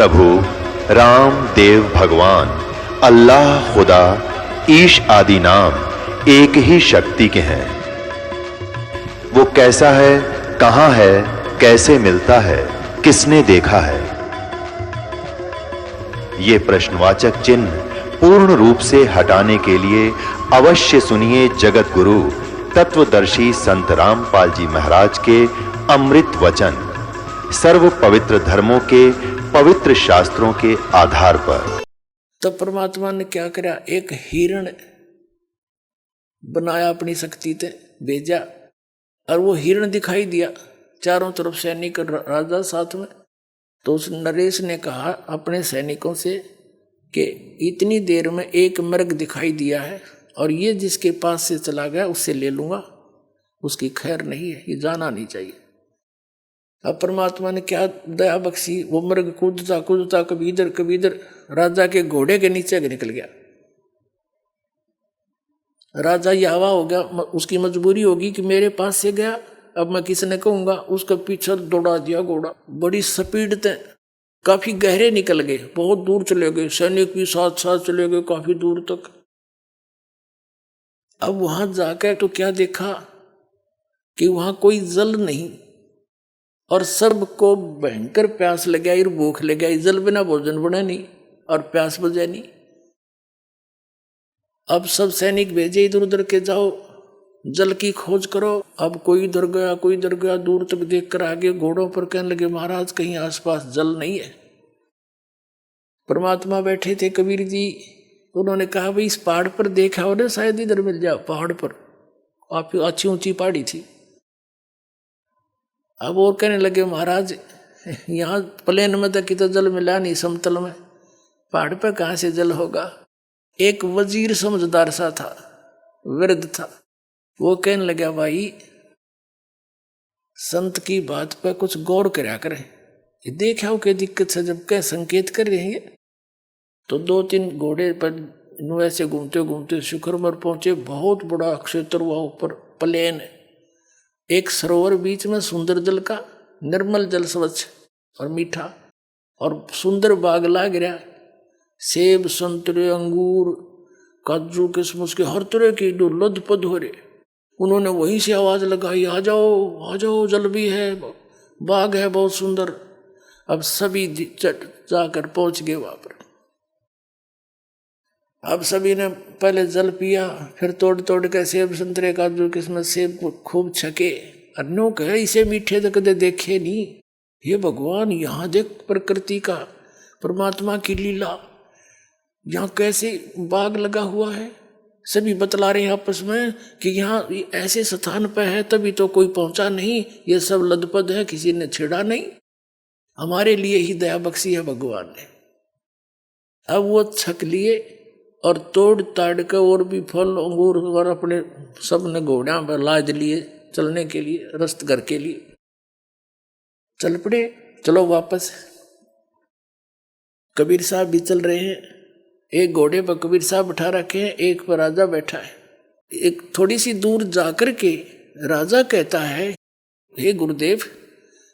प्रभु राम देव भगवान अल्लाह खुदा ईश आदि नाम एक ही शक्ति के हैं। वो कैसा है, कहां है, कैसे मिलता है, किसने देखा है? ये प्रश्नवाचक चिन्ह पूर्ण रूप से हटाने के लिए अवश्य सुनिए जगत गुरु तत्वदर्शी संत रामपाल जी महाराज के अमृत वचन, सर्व पवित्र धर्मों के पवित्र शास्त्रों के आधार पर। तो परमात्मा ने क्या करा, एक हिरण बनाया, अपनी शक्ति से भेजा और वो हिरण दिखाई दिया, चारों तरफ सैनिक राजा साथ में। तो उस नरेश ने कहा अपने सैनिकों से कि इतनी देर में एक मृग दिखाई दिया है और ये जिसके पास से चला गया उससे ले लूंगा, उसकी खैर नहीं है, ये जाना नहीं चाहिए। अब परमात्मा ने क्या दया बख्शी, वो मृग कूदता कूदता कभी इधर राजा के घोड़े के नीचे निकल गया। राजा यावा हो गया, उसकी मजबूरी होगी कि मेरे पास से गया, अब मैं किसने कहूंगा। उसका पीछे दौड़ा दिया घोड़ा, बड़ी स्पीड से काफी गहरे निकल गए, बहुत दूर चले गए, सैनिक भी साथ साथ चले गए काफी दूर तक। अब वहां जाकर तो क्या देखा कि वहां कोई जल नहीं और सबको भयंकर प्यास लग गया, भूख लग गई, जल बिना भोजन बना नहीं और प्यास बुझे नहीं। अब सब सैनिक भेजे इधर उधर के, जाओ जल की खोज करो। अब कोई इधर गया कोई इधर गया, दूर तक देखकर आगे घोड़ों पर कहने लगे महाराज कहीं आसपास जल नहीं है। परमात्मा बैठे थे कबीर जी, उन्होंने कहा भाई इस पहाड़ पर देखा हो ना, शायद इधर मिल जाओ। पहाड़ पर काफी अच्छी ऊंची पहाड़ी थी। अब और कहने लगे महाराज यहाँ प्लेन में तक तो जल मिला नहीं, समतल में पहाड़ पर कहाँ से जल होगा। एक वजीर समझदार सा था, वृद्ध था, वो कहने लगा भाई संत की बात पर कुछ गौर करा करें, ये देखा हो क्या दिक्कत से जब कह संकेत कर रहे हैं। तो 2-3 घोड़े पर ऐसे घूमते घूमते शिखर पर पहुंचे। बहुत बड़ा क्षेत्र हुआ, ऊपर प्लेन, एक सरोवर बीच में, सुंदर जल का, निर्मल जल, स्वच्छ और मीठा, और सुंदर बाग लाग रहा, सेब संतरे अंगूर काजू किशमिश के हर तरह की जो लदपद हो रहे। उन्होंने वहीं से आवाज लगाई आ जाओ जल भी है, बाग है बहुत सुंदर। अब सभी जाकर पहुंच गए वहां पर। अब सभी ने पहले जल पिया, फिर तोड़ तोड़ के सेब संतरे काजू किशमिश सेब खूब छके। अन्यों कहे इसे मीठे तो कदे देखे नहीं, ये भगवान यहाँ देख प्रकृति का, परमात्मा की लीला, यहाँ कैसे बाग लगा हुआ है। सभी बतला रहे हैं आपस में कि यहाँ ऐसे स्थान पर है तभी तो कोई पहुंचा नहीं, ये सब लदपद है, किसी ने छेड़ा नहीं, हमारे लिए ही दया बख्शी है भगवान ने। अब वो छक लिए और तोड़ ताड़ के और भी फल अंगूर और अपने सब ने घोड़ा पर लाद लिए चलने के लिए, रस्त घर के लिए चल पड़े। चलो वापस। कबीर साहब भी चल रहे हैं, एक घोड़े पर कबीर साहब बैठा रखे हैं, एक पर राजा बैठा है। एक थोड़ी सी दूर जाकर के राजा कहता है हे गुरुदेव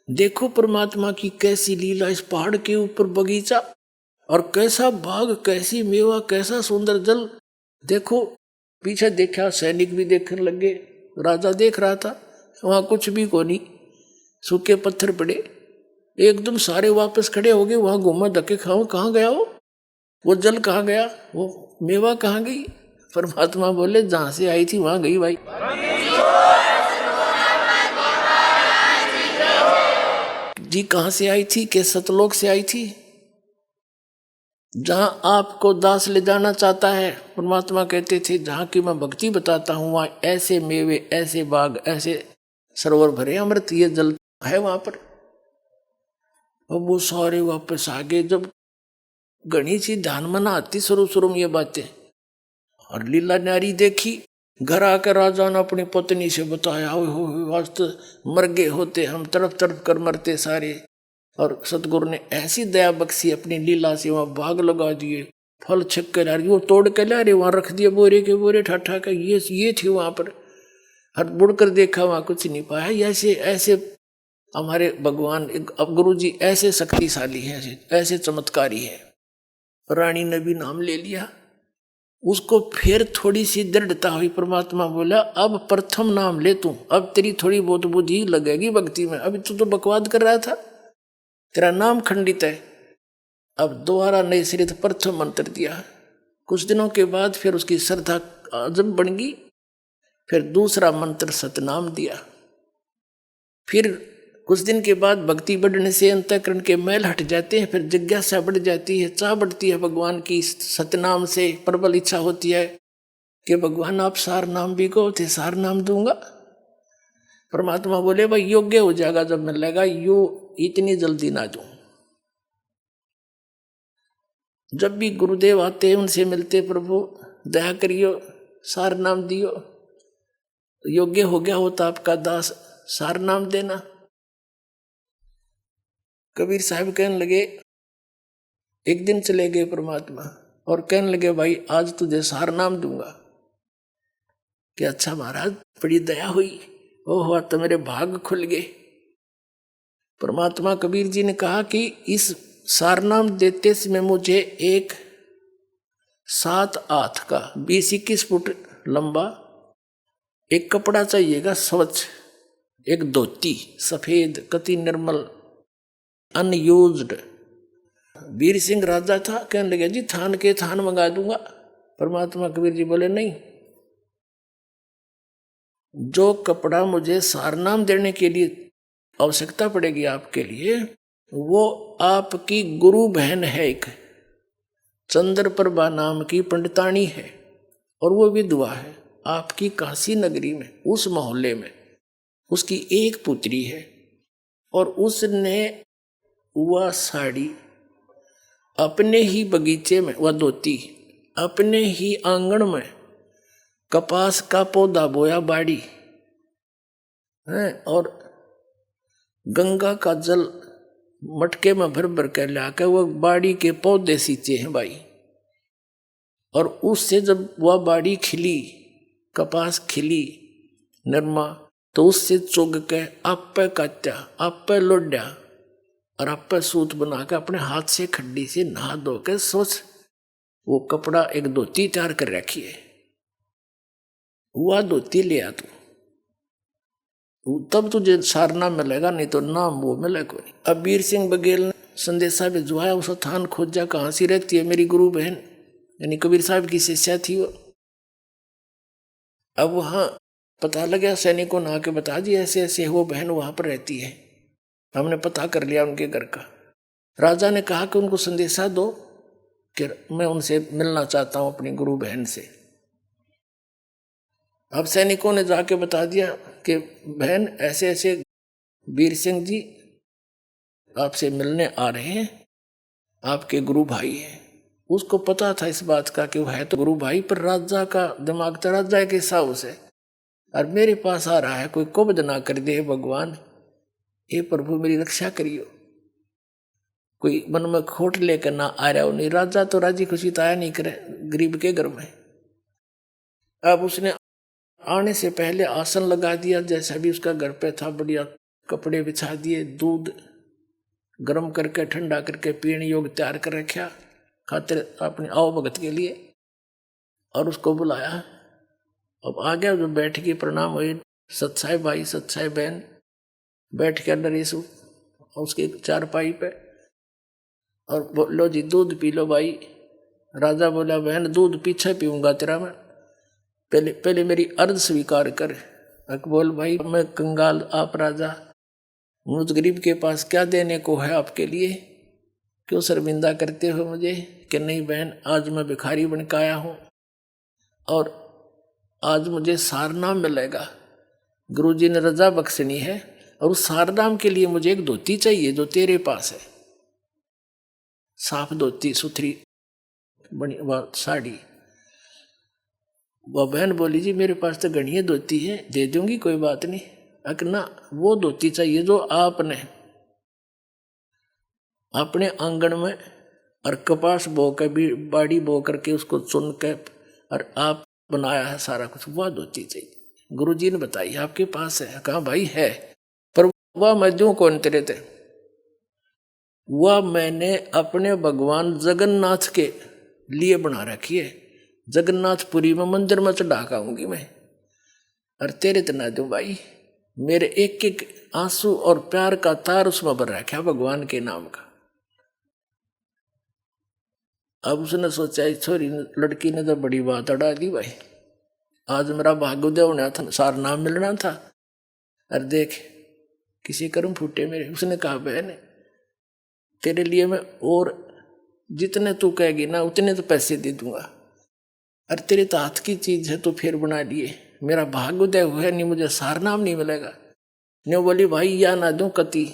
देखो परमात्मा की कैसी लीला, इस पहाड़ के ऊपर बगीचा और कैसा बाग, कैसी मेवा, कैसा सुंदर जल। देखो पीछे देखा, सैनिक भी देखने लगे, राजा देख रहा था, वहां कुछ भी को नहीं, सूखे पत्थर पड़े। एकदम सारे वापस खड़े हो गए, वहां घूमा धक्के खाओ, कहाँ गया वो जल कहाँ गया, वो मेवा कहाँ गई। परमात्मा बोले जहां से आई थी वहां गई भाई। जी कहां से आई थी, के सतलोक से आई थी, जहां आपको दास ले जाना चाहता है। परमात्मा कहते थे जहां की मैं भक्ति बताता हूं वहां ऐसे मेवे, ऐसे बाग, ऐसे सरोवर भरे, अमृत ये जल है वहां पर। अब वो सारे वापस आ गए। जब घनी सी ध्यान में ना आती शुरू में ये बातें, और लीला न्यारी देखी, घर आकर राजा ने अपनी पत्नी से बताया, हो वास्तव मर गए होते हम, तरफ तरफ कर मरते सारे। और सतगुरु ने ऐसी दया बख्शी अपनी लीला से, वहां बाग लगा दिए, फल छक कर आ रही, वो तोड़ के ला रहे, वहां रख दिए बोरे के बोरे ठाठा का, ये थी वहां पर। हर मुड़ कर देखा वहां कुछ नहीं पाया। ऐसे ऐसे हमारे भगवान अब गुरु जी ऐसे शक्तिशाली हैं, ऐसे चमत्कारी है। रानी ने भी नाम ले लिया। उसको फिर थोड़ी सी दृढ़ता हुई। परमात्मा बोला अब प्रथम नाम ले तू, अब तेरी थोड़ी बहुत बुद्धि लगेगी भक्ति में। अभी तू तो बकवाद कर रहा था, तेरा नाम खंडित है। अब दोबारा नए सिरे से प्रथम मंत्र दिया। कुछ दिनों के बाद फिर उसकी श्रद्धा अजब बन गई। फिर दूसरा मंत्र सतनाम दिया। फिर कुछ दिन के बाद भक्ति बढ़ने से अंतःकरण के मैल हट जाते हैं, फिर जिज्ञासा बढ़ जाती है, चाह बढ़ती है भगवान की। सतनाम से प्रबल इच्छा होती है कि भगवान आप सार नाम भी को थे, सार नाम दूंगा। परमात्मा बोले भाई योग्य हो जाएगा जब मिलेगा, यो इतनी जल्दी ना दूं। जब भी गुरुदेव आते उनसे मिलते, प्रभु दया करियो, सार नाम दियो, योग्य हो गया होता आपका दास, सार नाम देना। कबीर साहब कहने लगे, एक दिन चले गए परमात्मा और कहने लगे भाई आज तुझे सार नाम दूंगा। कि अच्छा महाराज बड़ी दया हुई, ओहो तो मेरे भाग खुल गए। परमात्मा कबीर जी ने कहा कि इस सारनाम देते समय मुझे एक 7 हाथ का 20-21 फुट लंबा एक कपड़ा चाहिएगा स्वच्छ, एक धोती सफेद कति निर्मल अनयूज्ड। वीर सिंह राजा था, कहने लगे जी थान के थान मंगा दूंगा। परमात्मा कबीर जी बोले नहीं, जो कपड़ा मुझे सारनाम देने के लिए आवश्यकता पड़ेगी आपके लिए, वो आपकी गुरु बहन है, एक चंद्रप्रभा नाम की पंडितानी है, और वो विधवा है आपकी काशी नगरी में, उस मोहल्ले में उसकी एक पुत्री है। और उसने वह साड़ी अपने ही बगीचे में, वह धोती अपने ही आंगन में कपास का पौधा बोया बाड़ी है, और गंगा का जल मटके में भर भर कर लाकर वो बाड़ी के पौधे सींचे हैं भाई। और उससे जब वह बाड़ी खिली, कपास खिली नरमा, तो उससे चुग के आप पे कात्या, आप पे लोड्या और आप पे सूत बना के अपने हाथ से खड्डी से नहा धो के सोच वो कपड़ा एक धोती तैयार कर रखी है, वह धोती ले आ तू, तब तुझे सारना मिलेगा, नहीं तो नाम वो मिले कोई। अब वीर सिंह बघेल ने संदेशा भिजवाया, उस थान खोजा कहाँ सी रहती है मेरी गुरु बहन, यानी कबीर साहब की शिष्या थी वो। अब वहाँ पता लगा, सैनिकों ने आके बता दिया ऐसे ऐसे वो बहन वहां पर रहती है, हमने पता कर लिया उनके घर का। राजा ने कहा कि उनको संदेशा दो कि मैं उनसे मिलना चाहता हूं अपनी गुरु बहन से। अब सैनिकों ने जाके बता दिया कि बहन ऐसे ऐसे वीर सिंह जी आपसे मिलने आ रहे हैं, आपके गुरु भाई हैं। उसको पता था इस बात का कि वो है तो गुरु भाई, पर राजा का दिमाग तो राजा के हिसाब से, और मेरे पास आ रहा है, कोई कुबद ना कर दे भगवान, हे प्रभु मेरी रक्षा करियो, कोई मन में खोट लेकर ना आ रहा हो। नहीं, राजा तो राजी खुशी तो आया नहीं करे गरीब के घर में। अब उसने आने से पहले आसन लगा दिया, जैसा भी उसका घर पे था, बढ़िया कपड़े बिछा दिए, दूध गर्म करके ठंडा करके पीने योग्य तैयार कर रखा खातिर अपने आओ भगत के लिए, और उसको बुलाया। अब आ गया, जो बैठ के प्रणाम हुए, सत्साई भाई सत्साई बहन बैठ के अंदर यीशु उसके चारपाई पे, और बोलो जी दूध पी लो भाई। राजा बोला बहन दूध पीछे पीऊंगा तेरा मैं, पहले मेरी अर्ज स्वीकार कर। बोल भाई मैं कंगाल, आप राजा, मुझ गरीब के पास क्या देने को है आपके लिए, क्यों शर्मिंदा करते हो मुझे। कि नहीं बहन, आज मैं भिखारी बन के आया हूँ और आज मुझे सारनाम मिलेगा, गुरुजी ने रजा बख्शनी है, और उस सारनाम के लिए मुझे एक धोती चाहिए जो तेरे पास है, साफ धोती सुथरी बनी वह साड़ी। वह बहन बोली जी मेरे पास तो घड़ियाँ धोती है, दे दूंगी कोई बात नहीं, अकना वो धोती चाहिए जो आपने अपने आंगन में और कपास बो के भी बाड़ी बो करके उसको चुन के और आप बनाया है सारा कुछ, वह धोती चाहिए। गुरुजी ने बताई आपके पास है, कहा भाई है, पर वह मैं दूं कौन तेरे थे? वह मैंने अपने भगवान जगन्नाथ के लिए बना रखी है। जगन्नाथपुरी में मंदिर में चढ़ा आऊंगी मैं, और तेरे तो ना दूं भाई। मेरे एक एक आंसू और प्यार का तार उसमें भर रखा भगवान के नाम का। अब उसने सोचा इस छोरी लड़की ने तो बड़ी बात अड़ा दी भाई, आज मेरा भाग्योदय होना था, सार नाम मिलना था, और देख किसी कर्म फूटे मेरे। उसने कहा बहन तेरे लिए मैं और जितने तू कहेगी ना उतने तो पैसे दे दूंगा, अरे तेरे तो हाथ की चीज है तो फिर बना लिए, मेरा भाग्योदय हुआ नहीं, मुझे सार नाम नहीं मिलेगा। न्यू बोली भाई या ना दूं कति,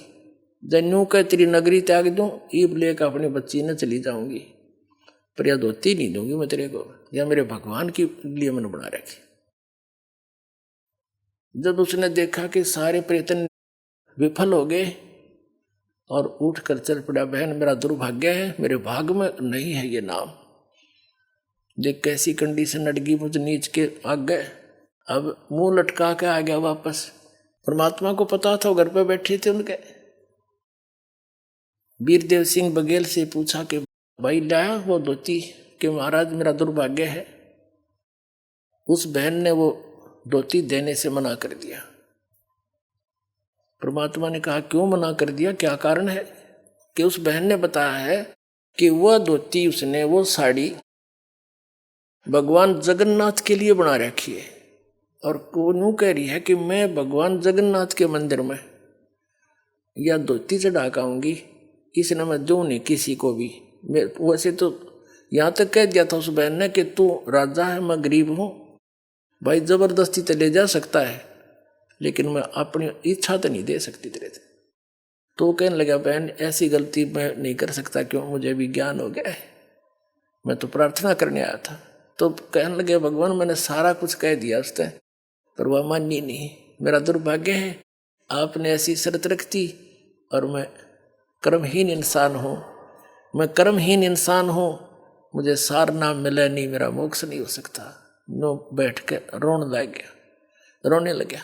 जन्यू कह तेरी नगरी त्याग दूं, ईब लेकर अपनी बच्ची ने चली जाऊंगी, पर यह धोती नहीं दूंगी मैं तेरे को, या मेरे भगवान के लिए मैंने बना रखी। जब उसने देखा कि सारे प्रयत्न विफल हो गए और उठ कर चल पड़ा, बहन मेरा दुर्भाग्य है, मेरे भाग में नहीं है ये नाम। देख कैसी कंडीशन अटगी मुझ नीच के आगे, अब मुंह लटका के आ गया वापस। परमात्मा को पता था, घर पे बैठे थे उनके। वीरदेव सिंह बघेल से पूछा कि भाई लाया वो धोती, कि महाराज मेरा दुर्भाग्य है। उस बहन ने वो धोती देने से मना कर दिया। परमात्मा ने कहा क्यों मना कर दिया, क्या कारण है? कि उस बहन ने बताया है कि वह धोती उसने, वो साड़ी भगवान जगन्नाथ के लिए बना रखी है, और वो यूं कह रही है कि मैं भगवान जगन्नाथ के मंदिर में या धोती चढ़ा के आऊंगी, इसने मैं दूं नहीं किसी को भी। मैं वैसे तो यहाँ तक कह दिया था उस बहन ने कि तू राजा है, मैं गरीब हूँ भाई, जबरदस्ती तो ले जा सकता है, लेकिन मैं अपनी इच्छा तो नहीं दे सकती तेरे से। तो कहने लगा बहन ऐसी गलती मैं नहीं कर सकता, क्यों, मुझे भी ज्ञान हो गया है, मैं तो प्रार्थना करने आया था। तो कहने लगे भगवान मैंने सारा कुछ कह दिया उसने, पर वह मानी नहीं। मेरा दुर्भाग्य है, आपने ऐसी शर्त रख दी, और मैं कर्महीन इंसान हूँ, मैं कर्महीन इंसान हूँ, मुझे सार नाम मिला नहीं, मेरा मोक्ष नहीं हो सकता। नो बैठ के रोने लग गया।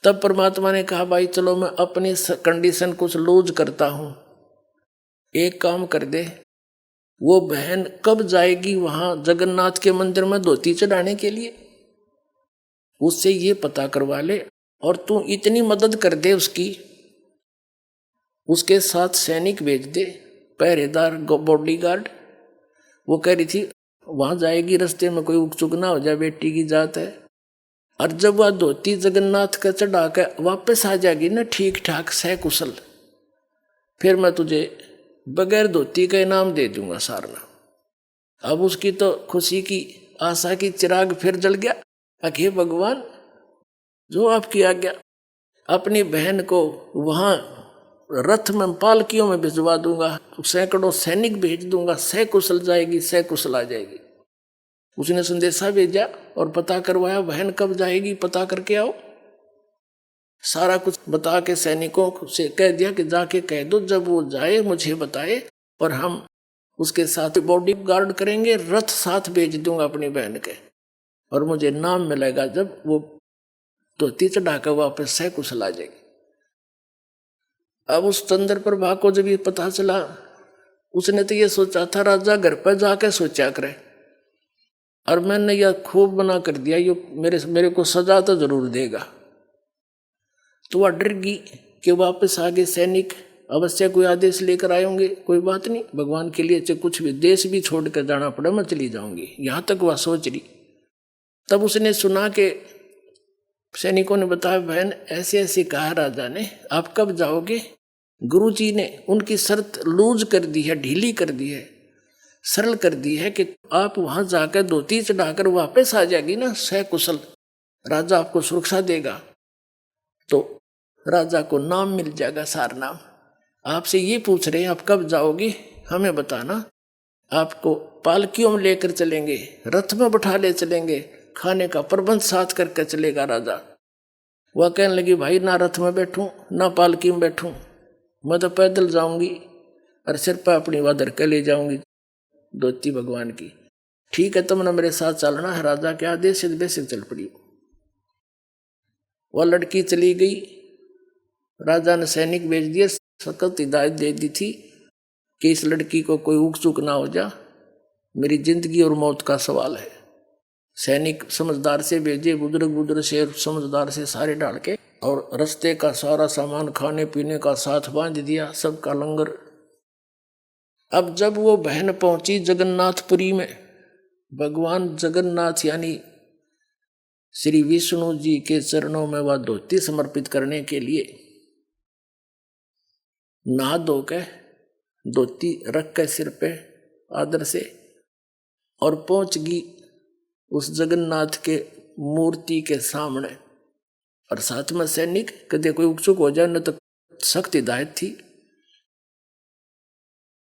तब परमात्मा ने कहा भाई चलो मैं अपनी कंडीशन कुछ लूज करता हूँ, एक काम कर दे, वो बहन कब जाएगी वहां जगन्नाथ के मंदिर में धोती चढ़ाने के लिए, उससे ये पता करवा ले, और तू इतनी मदद कर दे उसकी, उसके साथ सैनिक भेज दे, पहरेदार बॉडीगार्ड। वो कह रही थी वहां जाएगी, रास्ते में कोई उकचुक ना हो जाए, बेटी की जात है। और जब वह धोती जगन्नाथ का चढ़ा कर वापस आ जाएगी ना ठीक ठाक सकुशल, फिर मैं तुझे बगैर धोती का इनाम दे दूंगा सारना। अब उसकी तो खुशी की आशा की चिराग फिर जल गया। अखे भगवान जो आपकी आज्ञा, अपनी बहन को वहां रथ में पालकियों में भिजवा दूंगा, सैकड़ों सैनिक भेज दूंगा, सकुशल जाएगी, सकुशल आ जाएगी। उसने संदेशा भेजा और पता करवाया बहन कब जाएगी, पता करके आओ। सारा कुछ बता के सैनिकों से कह दिया कि जाके कह दो जब वो जाए मुझे बताए, और हम उसके साथ बॉडी गार्ड करेंगे, रथ साथ भेज दूंगा अपनी बहन के, और मुझे नाम मिलेगा जब वो धोती चढ़ाकर वापस सकुशल आ जाएगी। अब उस चंद्र प्रभा को जब ये पता चला, उसने तो ये सोचा था राजा घर पर जाके सोचा करे, और मैंने यह खूब बना कर दिया, ये मेरे को सजा तो जरूर देगा। तो वह डर गई कि वापस आगे सैनिक अवश्य कोई आदेश लेकर आए होंगे, कोई बात नहीं, भगवान के लिए चाहे कुछ भी देश भी छोड़ कर जाना पड़ा मैं चली जाऊंगी, यहां तक वह सोच रही। तब उसने सुना कि सैनिकों ने बताया बहन ऐसे ऐसे कहा राजा ने, आप कब जाओगे? गुरुजी ने उनकी शर्त लूज कर दी है, ढीली कर दी है, सरल कर दी है कि आप वहां जाकर धोती चढ़ाकर वापस आ जाएगी ना सकुशल, राजा आपको सुरक्षा देगा, तो राजा को नाम मिल जाएगा सार नाम। आपसे ये पूछ रहे हैं आप कब जाओगे, हमें बताना, आपको पालकियों में लेकर चलेंगे, रथ में बैठा ले चलेंगे, खाने का प्रबंध साथ करके चलेगा राजा। वह कहने लगी भाई ना रथ में बैठूं ना पालकी में बैठूं, मैं तो पैदल जाऊंगी और सिर पर अपनी वादर के ले जाऊंगी धोती भगवान की। ठीक है तुमने मेरे साथ चलना है, राजा के आदेश से बेसिक चल पड़ी। वह लड़की चली गई राजा ने सैनिक भेज दिए, सख्त हिदायत दे दी थी कि इस लड़की को कोई उक चुक ना हो जा, मेरी जिंदगी और मौत का सवाल है। सैनिक समझदार से भेजे, बुजुर्ग से समझदार से सारे डाल के, और रास्ते का सारा सामान खाने पीने का साथ बांध दिया, सबका लंगर। अब जब वो बहन पहुंची जगन्नाथपुरी में, भगवान जगन्नाथ यानी श्री विष्णु जी के चरणों में वह धोती समर्पित करने के लिए नहा धो के धोती रख के सिर पे आदर से, और पहुंच गई उस जगन्नाथ के मूर्ति के सामने। और साथ में सैनिक, कदे कोई उकचुक हो जाए न तो सख्त हिदायत थी।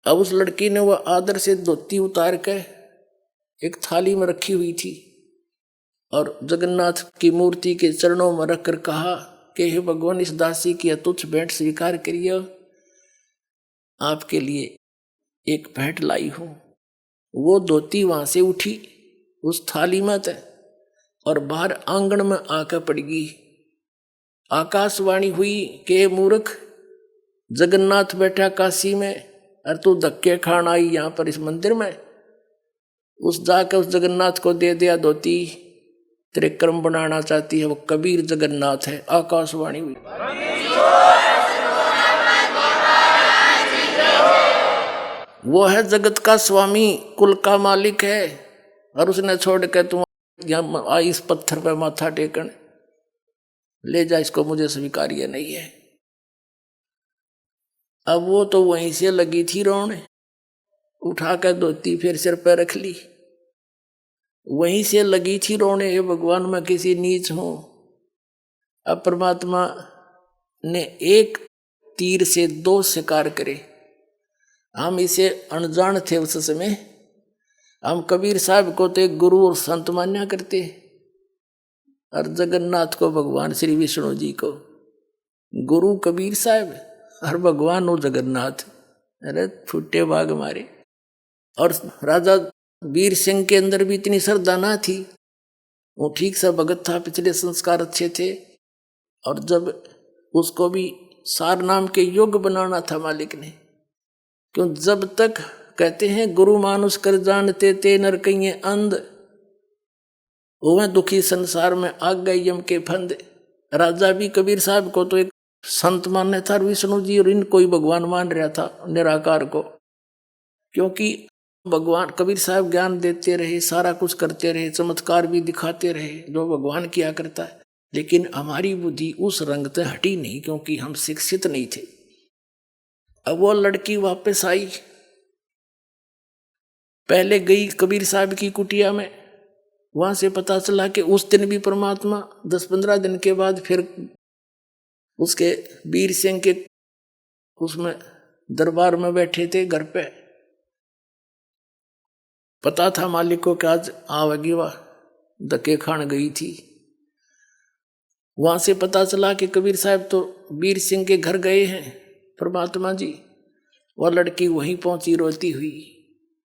अब उस लड़की ने वह आदर से धोती उतार के एक थाली में रखी हुई थी और जगन्नाथ की मूर्ति के चरणों में रखकर कहा कि हे भगवान, इस दासी की तुच्छ भेंट स्वीकार करिए, आपके लिए एक भेंट लाई हूं। वो धोती वहां से उठी उस थाली में थे और बाहर आंगन में आकर पड़ गई। आकाशवाणी हुई कि मूर्ख, जगन्नाथ बैठा काशी में और तू धक्के खान आई यहाँ पर इस मंदिर में। उस जाकर उस जगन्नाथ को दे दिया धोती, तेरे कर्म बनाना चाहती है, वो कबीर जगन्नाथ है। आकाशवाणी हुई। वो है जगत का स्वामी, कुल का मालिक है, और उसने छोड़ के तुम यहाँ आई इस पत्थर पे माथा टेकन, ले जा इसको, मुझे स्वीकार्य नहीं है। अब वो तो वहीं से लगी थी रोने, उठा कर धोती फिर सिर पर रख ली, वहीं से लगी थी रोने, हे भगवान मैं किसी नीच हूं। अब परमात्मा ने एक तीर से दो शिकार करे। हम इसे अनजान थे उस समय, हम कबीर साहब को तो एक गुरु और संत मान्या करते, और जगन्नाथ को, भगवान श्री विष्णु जी को गुरु कबीर साहब और भगवान हो जगन्नाथ। अरे फुटे बाग मारे। और राजा वीर सिंह के अंदर भी इतनी श्रद्धा ना थी, वो ठीक सा भगत था, पिछले संस्कार अच्छे थे, और जब उसको भी सार नाम के योग्य बनाना था मालिक ने, क्यों जब तक कहते हैं गुरु मानुष कर जानते ते नर कहिए अंध, वो दुखी संसार में आ गए यम के फंद। राजा भी कबीर साहब को तो एक संत मानने था, विष्णु जी और इनको ही भगवान मान रहा था, निराकार को, क्योंकि भगवान कबीर साहब ज्ञान देते रहे, सारा कुछ करते रहे, चमत्कार भी दिखाते रहे जो भगवान किया करता है। लेकिन हमारी बुद्धि उस रंग से हटी नहीं, क्योंकि हम शिक्षित नहीं थे। अब वो लड़की वापस आई, पहले गई कबीर साहब की कुटिया में, वहां से पता चला कि उस दिन भी परमात्मा 10-15 दिन के बाद फिर उसके वीर सिंह के उसमें दरबार में बैठे थे घर पे। पता था मालिक को कि आज आवेगी, वह धक्के खान गई थी। वहां से पता चला कि कबीर साहब तो वीर सिंह के घर गए हैं परमात्मा जी। वह लड़की वहीं पहुंची रोती हुई,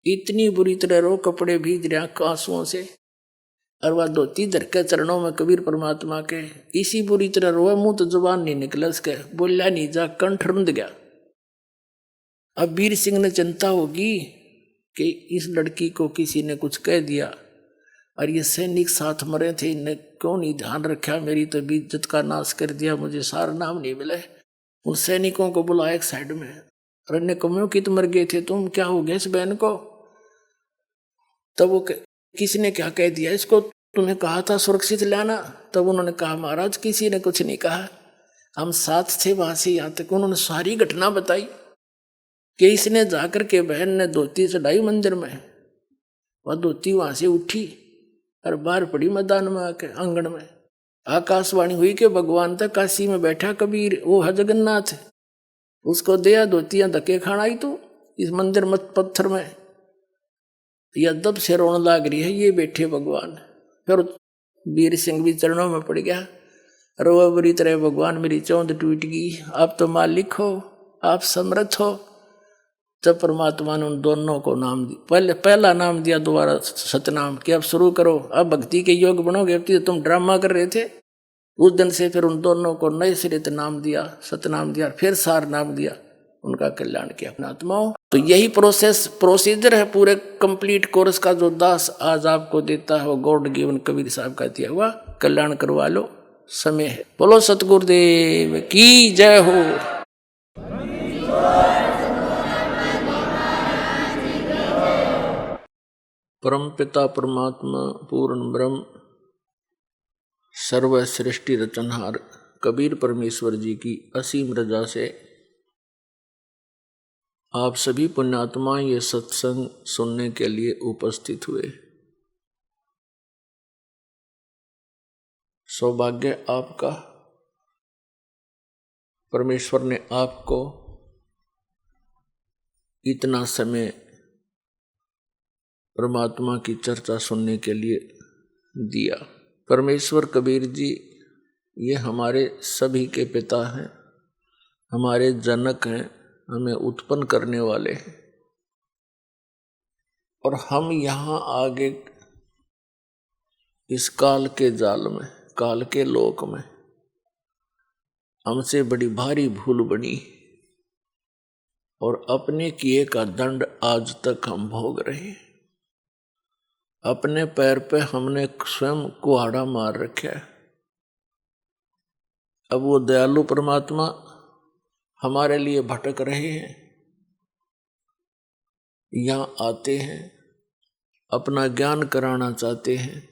इतनी बुरी तरह रो, कपड़े भीज रहे आंसुओं से, और वह धोती धर के चरणों में कबीर परमात्मा के इसी बुरी तरह रोए, मुंह तो जुबान नहीं निकला उसके, बोला नहीं जा, कंठ रुंध गया। अब वीर सिंह ने चिंता होगी कि इस लड़की को किसी ने कुछ कह दिया, और ये सैनिक साथ मरे थे, इन्हें क्यों नहीं ध्यान रखा, मेरी तो इज्जत का नाश कर दिया, मुझे सारा नाम नहीं मिले। उन सैनिकों को बुलाया एक साइड में, रन्य कमियों की तो मर गए थे तुम, क्या हो गया इस बहन को? तब वो किसी ने क्या कह दिया इसको, तुम्हें कहा था सुरक्षित लाना। तब उन्होंने कहा महाराज किसी ने कुछ नहीं कहा, हम साथ थे वहां से यहाँ तक। उन्होंने सारी घटना बताई कि इसने जाकर के बहन ने धोती चढ़ाई मंदिर में, वह धोती वहां से उठी और बाहर पड़ी मैदान में आके आंगन में। आकाशवाणी हुई कि भगवान तक काशी में बैठा कबीर, वो है जगन्नाथ, उसको दिया धोतियां धक्के खाना आई तो इस मंदिर मत पत्थर में, या दब से रोने लाग रही है ये बैठे भगवान। फिर वीर सिंह भी चरणों में पड़ गया, रो बुरी तरह, भगवान मेरी चौंध टूट गई, आप तो मालिक हो, आप समर्थ हो। तब परमात्मा ने उन दोनों को नाम दिया, पहला नाम दिया, दोबारा सतनाम कि अब शुरू करो, अब भक्ति के योग बनोगे। अब तुम ड्रामा कर रहे थे, उस दिन से फिर उन दोनों को नए सिरे से नाम दिया, सतनाम दिया, फिर सार नाम दिया, उनका कल्याण किया अपना आत्माओं। तो यही प्रोसीजर है पूरे कंप्लीट कोर्स का, जो दास आज आपको देता है वो गॉड गिवन कबीर साहब का दिया हुआ। कल्याण करवा लो, समय है। बोलो सतगुरुदेव की जय हो। परम पिता परमात्मा पूर्ण ब्रह्म सर्व सृष्टि रचनहार कबीर परमेश्वर जी की असीम रजा से आप सभी पुण्यात्मा ये सत्संग सुनने के लिए उपस्थित हुए। सौभाग्य आपका, परमेश्वर ने आपको इतना समय परमात्मा की चर्चा सुनने के लिए दिया। परमेश्वर कबीर जी ये हमारे सभी के पिता हैं, हमारे जनक हैं, हमें उत्पन्न करने वाले हैं। और हम यहाँ आगे इस काल के जाल में, काल के लोक में हमसे बड़ी भारी भूल बनी और अपने किए का दंड आज तक हम भोग रहे हैं। अपने पैर पे हमने स्वयं कुहाड़ा मार रखा है। अब वो दयालु परमात्मा हमारे लिए भटक रहे हैं, यहाँ आते हैं, अपना ज्ञान कराना चाहते हैं,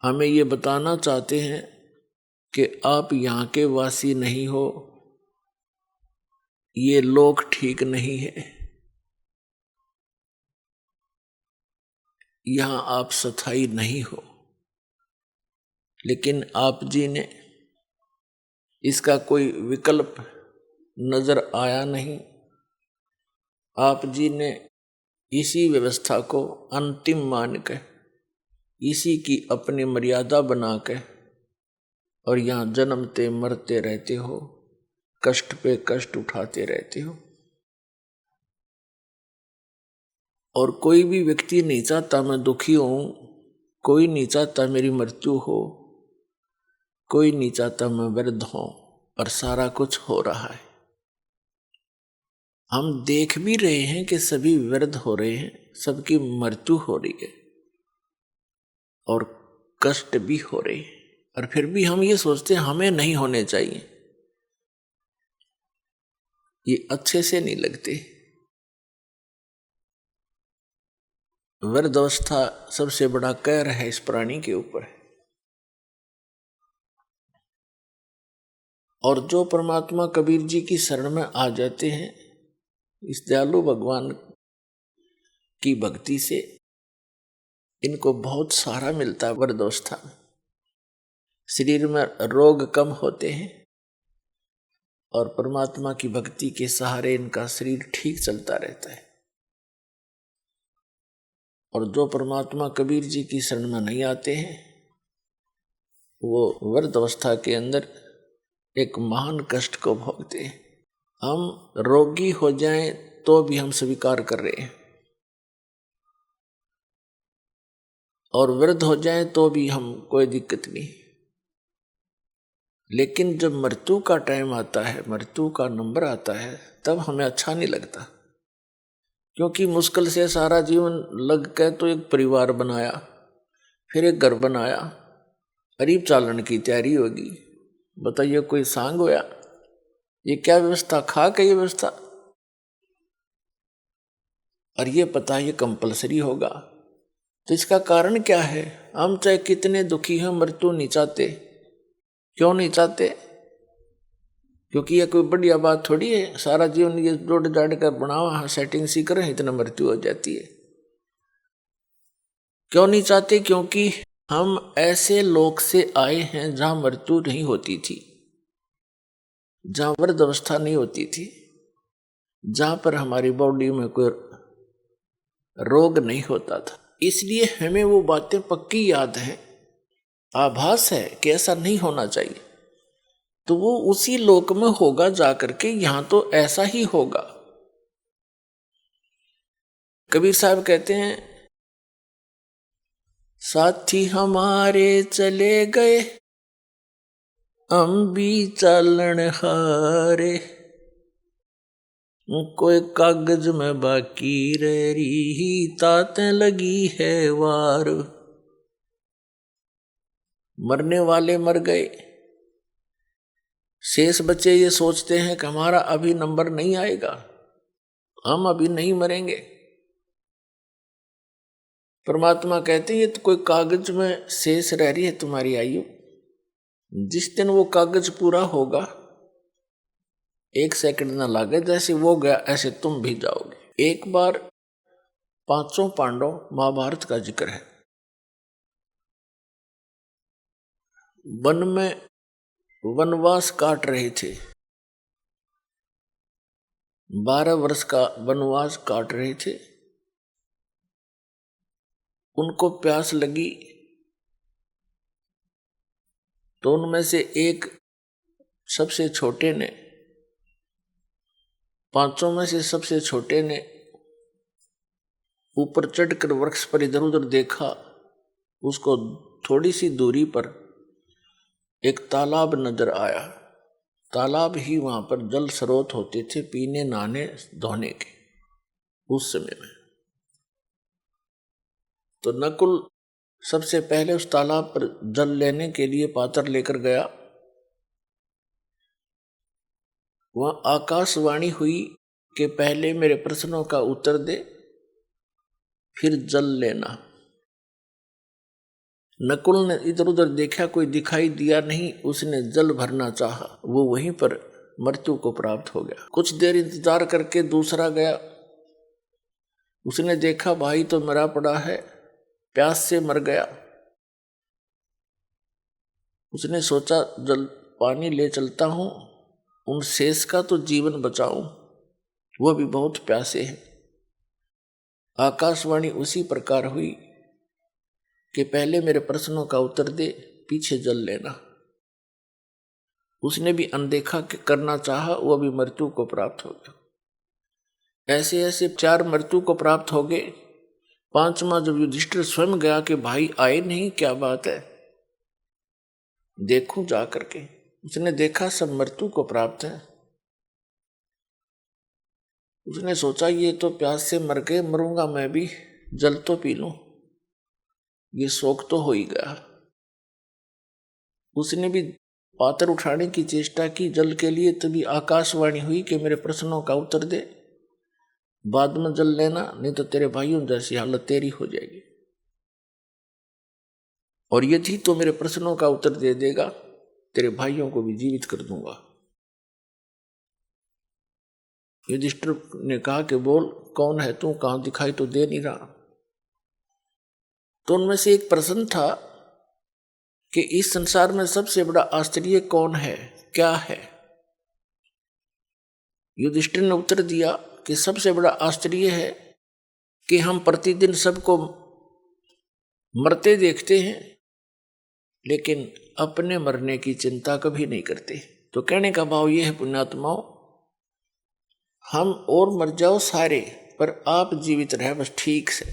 हमें ये बताना चाहते हैं कि आप यहाँ के वासी नहीं हो, ये लोक ठीक नहीं है, यहाँ आप स्थायी नहीं हो। लेकिन आप जी ने इसका कोई विकल्प नजर आया नहीं। आप जी ने इसी व्यवस्था को अंतिम मान के, इसी की अपनी मर्यादा बना के और यहाँ जन्मते मरते रहते हो, कष्ट पे कष्ट उठाते रहते हो। और कोई भी व्यक्ति नहीं चाहता मैं दुखी हूं, कोई नहीं चाहता मेरी मृत्यु हो, कोई नहीं चाहता मैं वृद्ध हूं, और सारा कुछ हो रहा है। हम देख भी रहे हैं कि सभी वृद्ध हो रहे हैं, सबकी मृत्यु हो रही है और कष्ट भी हो रहे हैं, और फिर भी हम ये सोचते हैं हमें नहीं होने चाहिए। ये अच्छे से नहीं लगते। वृद्धावस्था सबसे बड़ा कहर है इस प्राणी के ऊपर। और जो परमात्मा कबीर जी की शरण में आ जाते हैं, इस दयालु भगवान की भक्ति से इनको बहुत सहारा मिलता है। वृद्धावस्था में शरीर में रोग कम होते हैं और परमात्मा की भक्ति के सहारे इनका शरीर ठीक चलता रहता है। और जो परमात्मा कबीर जी की शरण में नहीं आते हैं, वो वृद्धावस्था के अंदर एक महान कष्ट को भोगते हैं। हम रोगी हो जाएं तो भी हम स्वीकार कर रहे हैं, और वृद्ध हो जाएं तो भी हम कोई दिक्कत नहीं। लेकिन जब मृत्यु का टाइम आता है, मृत्यु का नंबर आता है, तब हमें अच्छा नहीं लगता। क्योंकि मुश्किल से सारा जीवन लग के तो एक परिवार बनाया, फिर एक घर बनाया, करीब चालन की तैयारी होगी। बताइए कोई सांग होया? ये क्या व्यवस्था, खा के ये व्यवस्था, और ये पता ये कंपलसरी होगा। तो इसका कारण क्या है? हम चाहे कितने दुखी हैं, मृत्यु नहीं चाहते। क्यों नहीं चाहते? क्योंकि ये कोई बढ़िया बात थोड़ी है, सारा जीवन ये जोड़ जाड़ कर बनावा, सेटिंग सी करें, इतना मृत्यु हो जाती है। क्यों नहीं चाहते? क्योंकि हम ऐसे लोक से आए हैं जहां मृत्यु नहीं होती थी, जहां वृद्धावस्था नहीं होती थी, जहां पर हमारी बॉडी में कोई रोग नहीं होता था। इसलिए हमें वो बातें पक्की याद हैं, आभास है कि ऐसा नहीं होना चाहिए। तो वो उसी लोक में होगा जाकर के, यहां तो ऐसा ही होगा। कबीर साहब कहते हैं, साथी हमारे चले गए अम्बी चालन हारे, कोई कागज में बाकी रह रही, ताते लगी है वार। मरने वाले मर गए, शेष बच्चे ये सोचते हैं कि हमारा अभी नंबर नहीं आएगा, हम अभी नहीं मरेंगे। परमात्मा कहते हैं ये तो कोई कागज में शेष रह रही है तुम्हारी आयु, जिस दिन वो कागज पूरा होगा 1 सेकंड ना लागे, जैसे वो गया ऐसे तुम भी जाओगे। एक बार 5 पांडव महाभारत का जिक्र है, वन में वनवास काट रहे थे, 12 वर्ष का वनवास काट रहे थे। उनको प्यास लगी तो उनमें से एक सबसे छोटे ने, 5 में से सबसे छोटे ने ऊपर चढ़कर वृक्ष पर इधर उधर देखा। उसको थोड़ी सी दूरी पर एक तालाब नजर आया। तालाब ही वहां पर जल स्रोत होते थे पीने नहाने धोने के उस समय में। तो नकुल सबसे पहले उस तालाब पर जल लेने के लिए पात्र लेकर गया। वहां आकाशवाणी हुई कि पहले मेरे प्रश्नों का उत्तर दे, फिर जल लेना। नकुल ने इधर उधर देखा, कोई दिखाई दिया नहीं। उसने जल भरना चाहा, वो वहीं पर मृत्यु को प्राप्त हो गया। कुछ देर इंतजार करके दूसरा गया। उसने देखा भाई तो मरा पड़ा है, प्यास से मर गया। उसने सोचा जल पानी ले चलता हूं, उन शेष का तो जीवन बचाऊं, वो भी बहुत प्यासे हैं। आकाशवाणी उसी प्रकार हुई कि पहले मेरे प्रश्नों का उत्तर दे, पीछे जल लेना। उसने भी अनदेखा करना चाहा, वो भी मृत्यु को प्राप्त हो गया। ऐसे ऐसे 4 मृत्यु को प्राप्त हो गए। 5वां जब युधिष्ठिर स्वयं गया कि भाई आए नहीं, क्या बात है, देखूं जा करके। उसने देखा सब मृत्यु को प्राप्त है। उसने सोचा ये तो प्यास से मर गए, मरूंगा मैं भी, जल तो पी लूं, ये शौक तो हो ही गया। उसने भी पात्र उठाने की चेष्टा की जल के लिए, तभी आकाशवाणी हुई कि मेरे प्रश्नों का उत्तर दे, बाद में जल लेना, नहीं तो तेरे भाइयों जैसी हालत तेरी हो जाएगी। और यदि तो मेरे प्रश्नों का उत्तर दे देगा, तेरे भाइयों को भी जीवित कर दूंगा। युधिष्ठिर ने कहा कि बोल कौन है तू, कहां दिखाई तो दे नहीं रहा। तो उनमें से एक प्रश्न था कि इस संसार में सबसे बड़ा आश्चर्य कौन है, क्या है। युधिष्ठिर ने उत्तर दिया कि सबसे बड़ा आश्चर्य है कि हम प्रतिदिन सबको मरते देखते हैं, लेकिन अपने मरने की चिंता कभी नहीं करते। तो कहने का भाव यह है पुण्यात्माओं, हम और मर जाओ सारे, पर आप जीवित रहे बस ठीक से।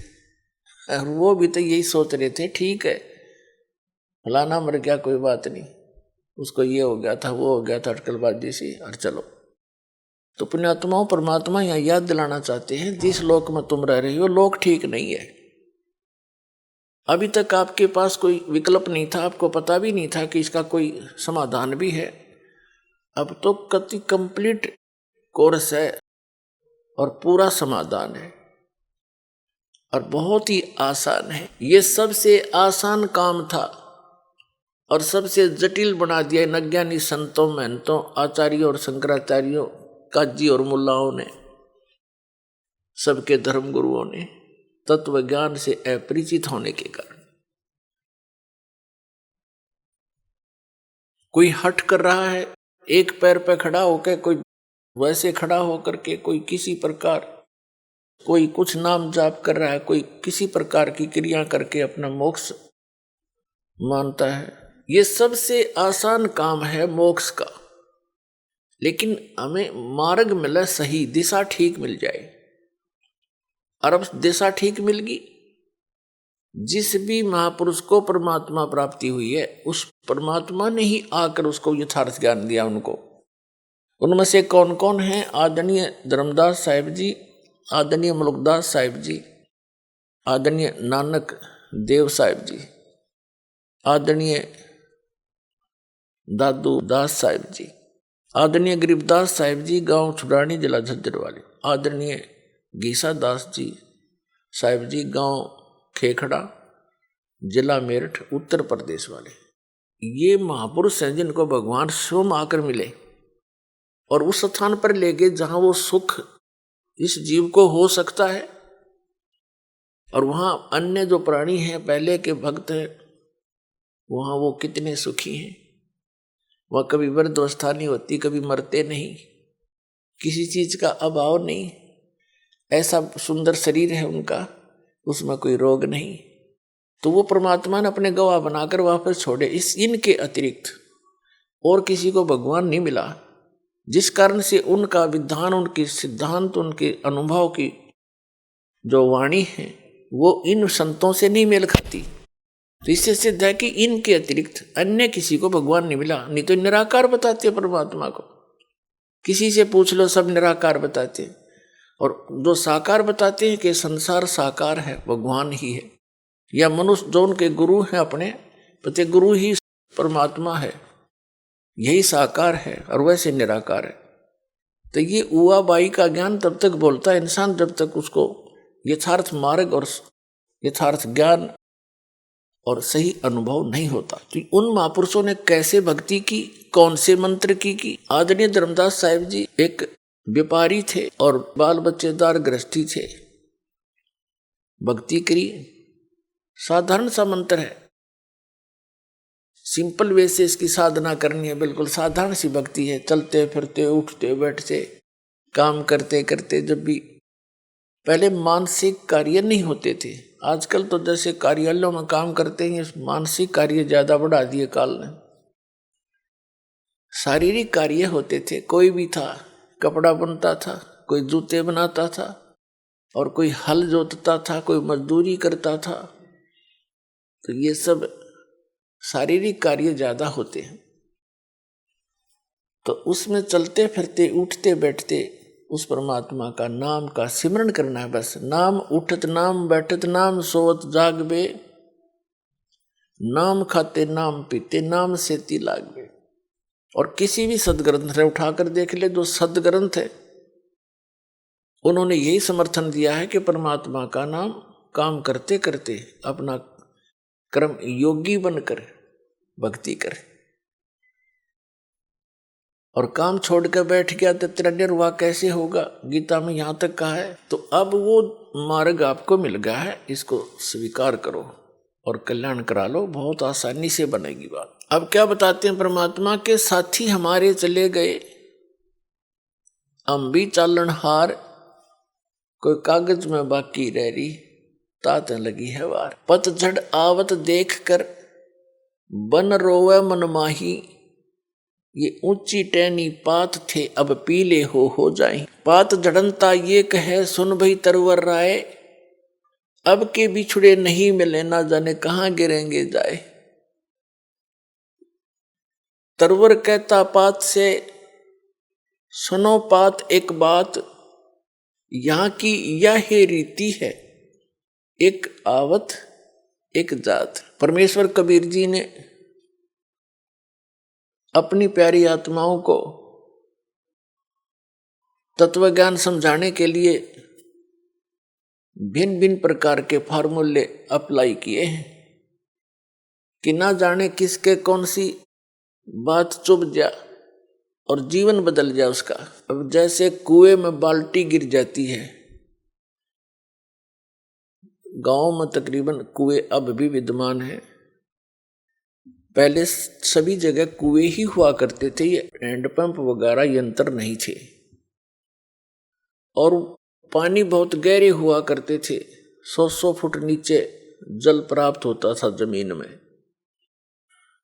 और वो भी तो यही सोच रहे थे, ठीक है फलाना मर गया कोई बात नहीं, उसको ये हो गया था वो हो गया था, अटकलबाजी सी, और चलो। तो पुण्यात्माओं परमात्मा यहाँ याद दिलाना चाहते हैं, जिस लोक में तुम रह रहे हो लोक ठीक नहीं है। अभी तक आपके पास कोई विकल्प नहीं था, आपको पता भी नहीं था कि इसका कोई समाधान भी है। अब तो कति कंप्लीट कोर्स है और पूरा समाधान है और बहुत ही आसान है। ये सबसे आसान काम था और सबसे जटिल बना दिया इन अज्ञानी संतों, महंतों, आचार्यों और शंकराचार्यों, काजी और मुल्लाओं ने, सबके धर्म गुरुओं ने, तत्व ज्ञान से अपरिचित होने के कारण। कोई हट कर रहा है, एक पैर पे खड़ा होकर, कोई वैसे खड़ा होकर के, कोई किसी प्रकार, कोई कुछ नाम जाप कर रहा है, कोई किसी प्रकार की क्रिया करके अपना मोक्ष मानता है। ये सबसे आसान काम है मोक्ष का, लेकिन हमें मार्ग मिले, सही दिशा ठीक मिल जाए। और अब दिशा ठीक मिल गई, जिस भी महापुरुष को परमात्मा प्राप्ति हुई है उस परमात्मा ने ही आकर उसको यथार्थ ज्ञान दिया उनको। उनमें से कौन कौन हैं? आदरणीय धर्मदास साहिब जी, आदरणीय मुल्कदास साहिब जी, आदरणीय नानक देव साहिब जी, आदरणीय दादू दास साहिब जी, आदरणीय गरीबदास साहिब जी, गांव छुड़ानी, जिला झज्जर वाले, आदरणीय गीसा दास जी साहिब जी, गांव खेखड़ा, जिला मेरठ, उत्तर प्रदेश वाले। ये महापुरुष हैं जिनको भगवान स्वयं आकर मिले और उस स्थान पर ले गए जहां वो सुख इस जीव को हो सकता है। और वहां अन्य जो प्राणी हैं, पहले के भक्त हैं, वहां वो कितने सुखी हैं। वह कभी वृद्धावस्था नहीं होती, कभी मरते नहीं, किसी चीज का अभाव नहीं, ऐसा सुंदर शरीर है उनका, उसमें कोई रोग नहीं। तो वो परमात्मा ने अपने गवाह बनाकर वापस छोड़े। इनके अतिरिक्त और किसी को भगवान नहीं मिला, जिस कारण से उनका विधान, उनके सिद्धांत, उनके अनुभव की जो वाणी है वो इन संतों से नहीं मेल खाती। तो इससे सिद्ध है कि इनके अतिरिक्त अन्य किसी को भगवान नहीं मिला। नहीं तो निराकार बताते परमात्मा को, किसी से पूछ लो सब निराकार बताते हैं। और जो साकार बताते हैं कि संसार साकार है, भगवान ही है, या मनुष्य जो उनके गुरु हैं, अपने पति गुरु ही परमात्मा है, यही साकार है और वैसे निराकार है। तो ये उआ बाई का ज्ञान तब तक बोलता है इंसान जब तक उसको यथार्थ मार्ग और यथार्थ ज्ञान और सही अनुभव नहीं होता। तो उन महापुरुषों ने कैसे भक्ति की, कौन से मंत्र की? आदरणीय धर्मदास साहिब जी एक व्यापारी थे और बाल बच्चेदार गृहस्थी थे। भक्ति करी, साधारण सा मंत्र है, सिंपल वे से इसकी साधना करनी है, बिल्कुल साधारण सी भक्ति है। चलते फिरते, उठते बैठते, काम करते करते, जब भी पहले मानसिक कार्य नहीं होते थे, आजकल तो जैसे कार्यालयों में काम करते हैं, मानसिक कार्य ज्यादा बढ़ा दिए काल ने। शारीरिक कार्य होते थे, कोई भी था, कपड़ा बनता था, कोई जूते बनाता था, और कोई हल जोतता था, कोई मजदूरी करता था। तो ये सब शारीरिक कार्य ज्यादा होते हैं। तो उसमें चलते फिरते, उठते बैठते उस परमात्मा का नाम का सिमरन करना है बस। नाम उठत नाम बैठत नाम सोवत जागबे, नाम खाते नाम पीते नाम सेती लागबे। और किसी भी सदग्रंथ से उठाकर देख ले, जो सदग्रंथ है उन्होंने यही समर्थन दिया है कि परमात्मा का नाम काम करते करते अपना कर्म योगी बनकर भक्ति करे। और काम छोड़कर बैठ गया तो तेरा निर्वाह कैसे होगा, गीता में यहां तक कहा है। तो अब वो मार्ग आपको मिल गया है, इसको स्वीकार करो और कल्याण करा लो, बहुत आसानी से बनेगी बात। अब क्या बताते हैं, परमात्मा के साथी हमारे चले गए, हम भी चालन हार, कोई कागज में बाकी रह रही, तात लगी है वार। पतझड़ आवत देख कर बन रोवे मन माही, ये ऊंची टहनी पात थे अब पीले हो जाए। पात झड़नता ये कहे सुन भई तरवर राय, अब के बिछुड़े नहीं मिले ना जाने कहां गिरेंगे जाए। तरवर कहता पात से सुनो पात एक बात, यहां की यह रीति है एक आवत एक जात। परमेश्वर कबीर जी ने अपनी प्यारी आत्माओं को तत्व ज्ञान समझाने के लिए भिन्न भिन्न प्रकार के फार्मूले अप्लाई किए हैं कि ना जाने किसके कौन सी बात चुभ जा और जीवन बदल जाए उसका। अब जैसे कुएं में बाल्टी गिर जाती है, गांव में तकरीबन कुएं अब भी विद्यमान है, पहले सभी जगह कुएं ही हुआ करते थे, ये हैंडपंप वगैरह यंत्र नहीं थे। और पानी बहुत गहरे हुआ करते थे, 100 फुट नीचे जल प्राप्त होता था जमीन में।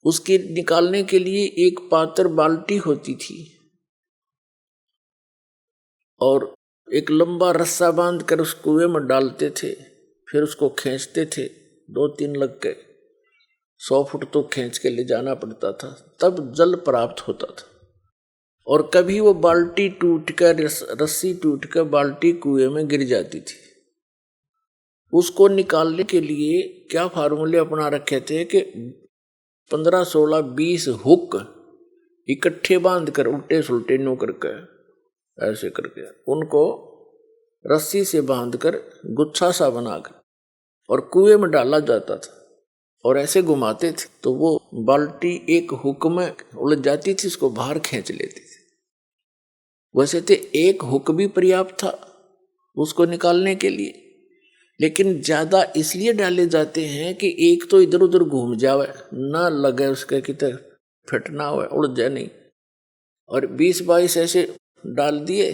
उसके निकालने के लिए एक पात्र बाल्टी होती थी और एक लंबा रस्सा बांधकर उस कुएं में डालते थे, फिर उसको खींचते थे, 2-3 लग के 100 फुट तो खींच के ले जाना पड़ता था, तब जल प्राप्त होता था। और कभी वो बाल्टी टूट कर, रस्सी टूट कर बाल्टी कुएं में गिर जाती थी। उसको निकालने के लिए क्या फार्मूले अपना रखे थे कि 15, 16, 20 हुक इकट्ठे बांध कर उल्टे सुलटे नो करके ऐसे करके उनको रस्सी से बांधकर गुच्छा सा बनाकर और कुएं में डाला जाता था और ऐसे घुमाते थे तो वो बाल्टी एक हुक में उलझ जाती थी, उसको बाहर खींच लेती थी। वैसे तो एक हुक भी पर्याप्त था उसको निकालने के लिए, लेकिन ज्यादा इसलिए डाले जाते हैं कि एक तो इधर उधर घूम जावे, ना लगे उसके कितने फिटना हुआ, उलझ जाए नहीं। और 20-22 ऐसे डाल दिए,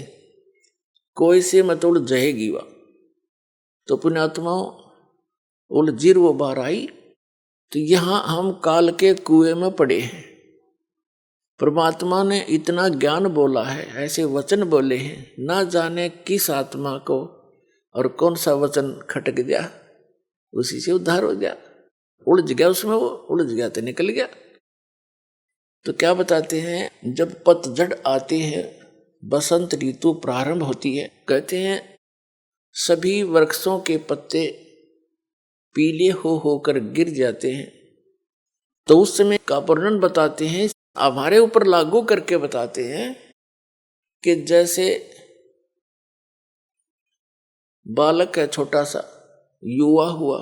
कोई से मत उलझ जाएगी वह तो पुण्यात्माओं उलझीर वो बाहर आई। तो यहां हम काल के कुएं में पड़े हैं। परमात्मा ने इतना ज्ञान बोला है, ऐसे वचन बोले हैं, ना जाने किस आत्मा को और कौन सा वचन खटक गया, उसी से उद्धार हो गया। उलझ गया उसमें, वो उलझ गया तो निकल गया। तो क्या बताते हैं, जब पतझड़ आते हैं, बसंत ऋतु प्रारंभ होती है, कहते हैं सभी वृक्षों के पत्ते पीले हो होकर गिर जाते हैं। तो उस समय का वर्णन बताते हैं, हमारे ऊपर लागू करके बताते हैं कि जैसे बालक है छोटा सा, युवा हुआ,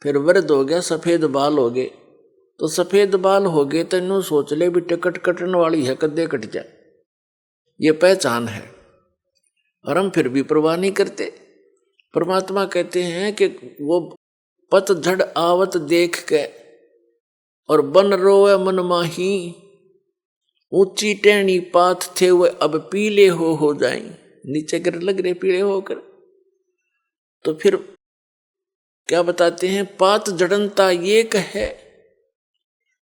फिर वृद्ध हो गया, सफेद बाल हो गए। तो सफेद बाल हो गए तो इन्हों सोच ले भी टिकट कटने वाली है, कद्दे कट जाए, ये पहचान है, और हम फिर भी परवाह नहीं करते। परमात्मा कहते हैं कि वो पतझड़ आवत देख के और बन रोए मन माही, ऊंची टेढ़ी पात थे वो अब पीले हो जाएं, नीचे गिर लग रहे पीले होकर। तो फिर क्या बताते हैं, पात जड़नता ये कहे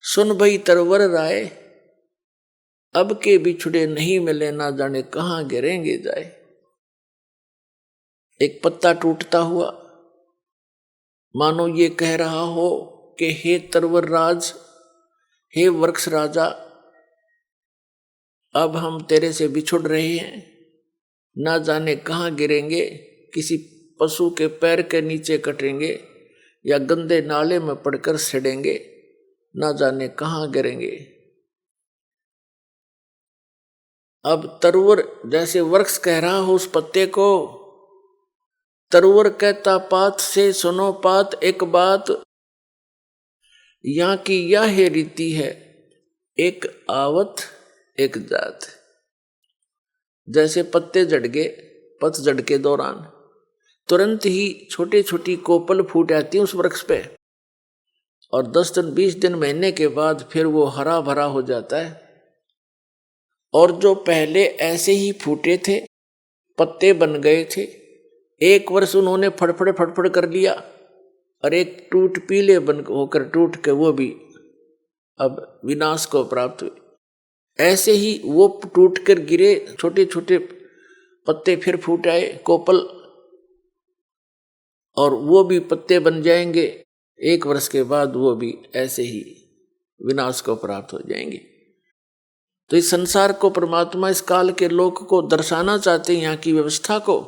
सुन भई तरवर राय, अब के बिछुड़े नहीं मिले ना जाने कहां गिरेंगे जाए। एक पत्ता टूटता हुआ मानो ये कह रहा हो कि हे तरवर राज, हे वृक्ष राजा, अब हम तेरे से बिछुड़ रहे हैं, ना जाने कहां गिरेंगे, किसी पशु के पैर के नीचे कटेंगे या गंदे नाले में पड़कर सड़ेंगे, ना जाने कहां गिरेंगे। अब तरवर जैसे वृक्ष कह रहा हो उस पत्ते को, तरवर कहता पात से सुनो पात एक बात, यहां की यह रीति है एक आवत एक जात। जैसे पत्ते झड़ गए पतझड़ के दौरान, तुरंत ही छोटी छोटी कोपल फूट आती है उस वृक्ष पे, और 10 दिन 20 दिन महीने के बाद फिर वो हरा भरा हो जाता है। और जो पहले ऐसे ही फूटे थे, पत्ते बन गए थे, एक वर्ष उन्होंने फड़फड़ कर लिया, और एक टूट पीले बन होकर टूट के वो भी अब विनाश को प्राप्त हुए। ऐसे ही वो टूट कर गिरे, छोटे छोटे पत्ते फिर फूट आए कोपल, और वो भी पत्ते बन जाएंगे, 1 वर्ष के बाद वो भी ऐसे ही विनाश को प्राप्त हो जाएंगे। तो इस संसार को परमात्मा इस काल के लोक को दर्शाना चाहते हैं, यहाँ की व्यवस्था को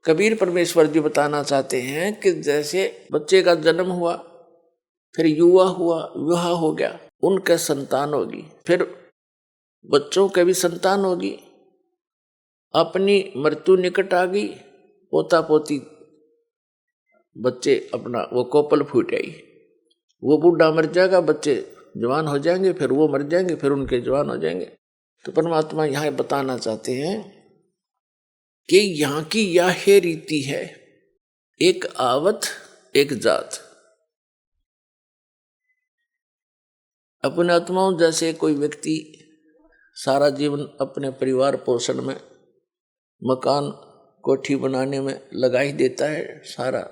कबीर परमेश्वर जी बताना चाहते हैं कि जैसे बच्चे का जन्म हुआ, फिर युवा हुआ, विवाह हो गया, उनका संतान होगी, फिर बच्चों के भी संतान होगी, अपनी मृत्यु निकट आ गई, पोता पोती बच्चे अपना वो कोपल फूट आई, वो बूढ़ा मर जाएगा, बच्चे जवान हो जाएंगे, फिर वो मर जाएंगे, फिर उनके जवान हो जाएंगे। तो परमात्मा यहाँ बताना चाहते हैं कि यहाँ की यह रीति है, एक आवत एक जात। अपने आत्माओं, जैसे कोई व्यक्ति सारा जीवन अपने परिवार पोषण में, मकान कोठी बनाने में लगा ही देता है सारा,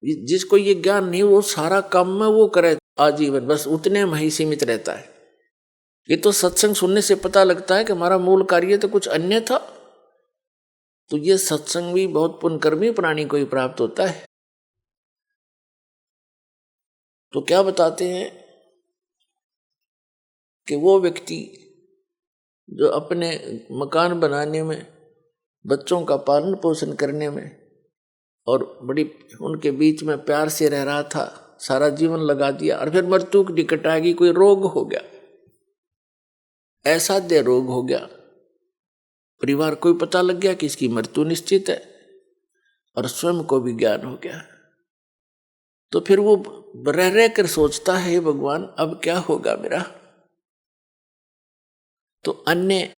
जिसको ये ज्ञान नहीं वो सारा काम में वो करे आजीवन, बस उतने में ही सीमित रहता है। ये तो सत्संग सुनने से पता लगता है कि हमारा मूल कार्य तो कुछ अन्य था। तो ये सत्संग भी बहुत पुण्यकर्मी प्राणी को ही प्राप्त होता है। तो क्या बताते हैं कि वो व्यक्ति जो अपने मकान बनाने में, बच्चों का पालन पोषण करने में और बड़ी उनके बीच में प्यार से रह रहा था, सारा जीवन लगा दिया और फिर मृत्यु की निकट आ गई, कोई रोग हो गया, असाध्य रोग हो गया, परिवार को भी पता लग गया कि इसकी मृत्यु निश्चित है और स्वयं को भी ज्ञान हो गया, तो फिर वो रह रह कर सोचता है, भगवान अब क्या होगा मेरा। तो अन्य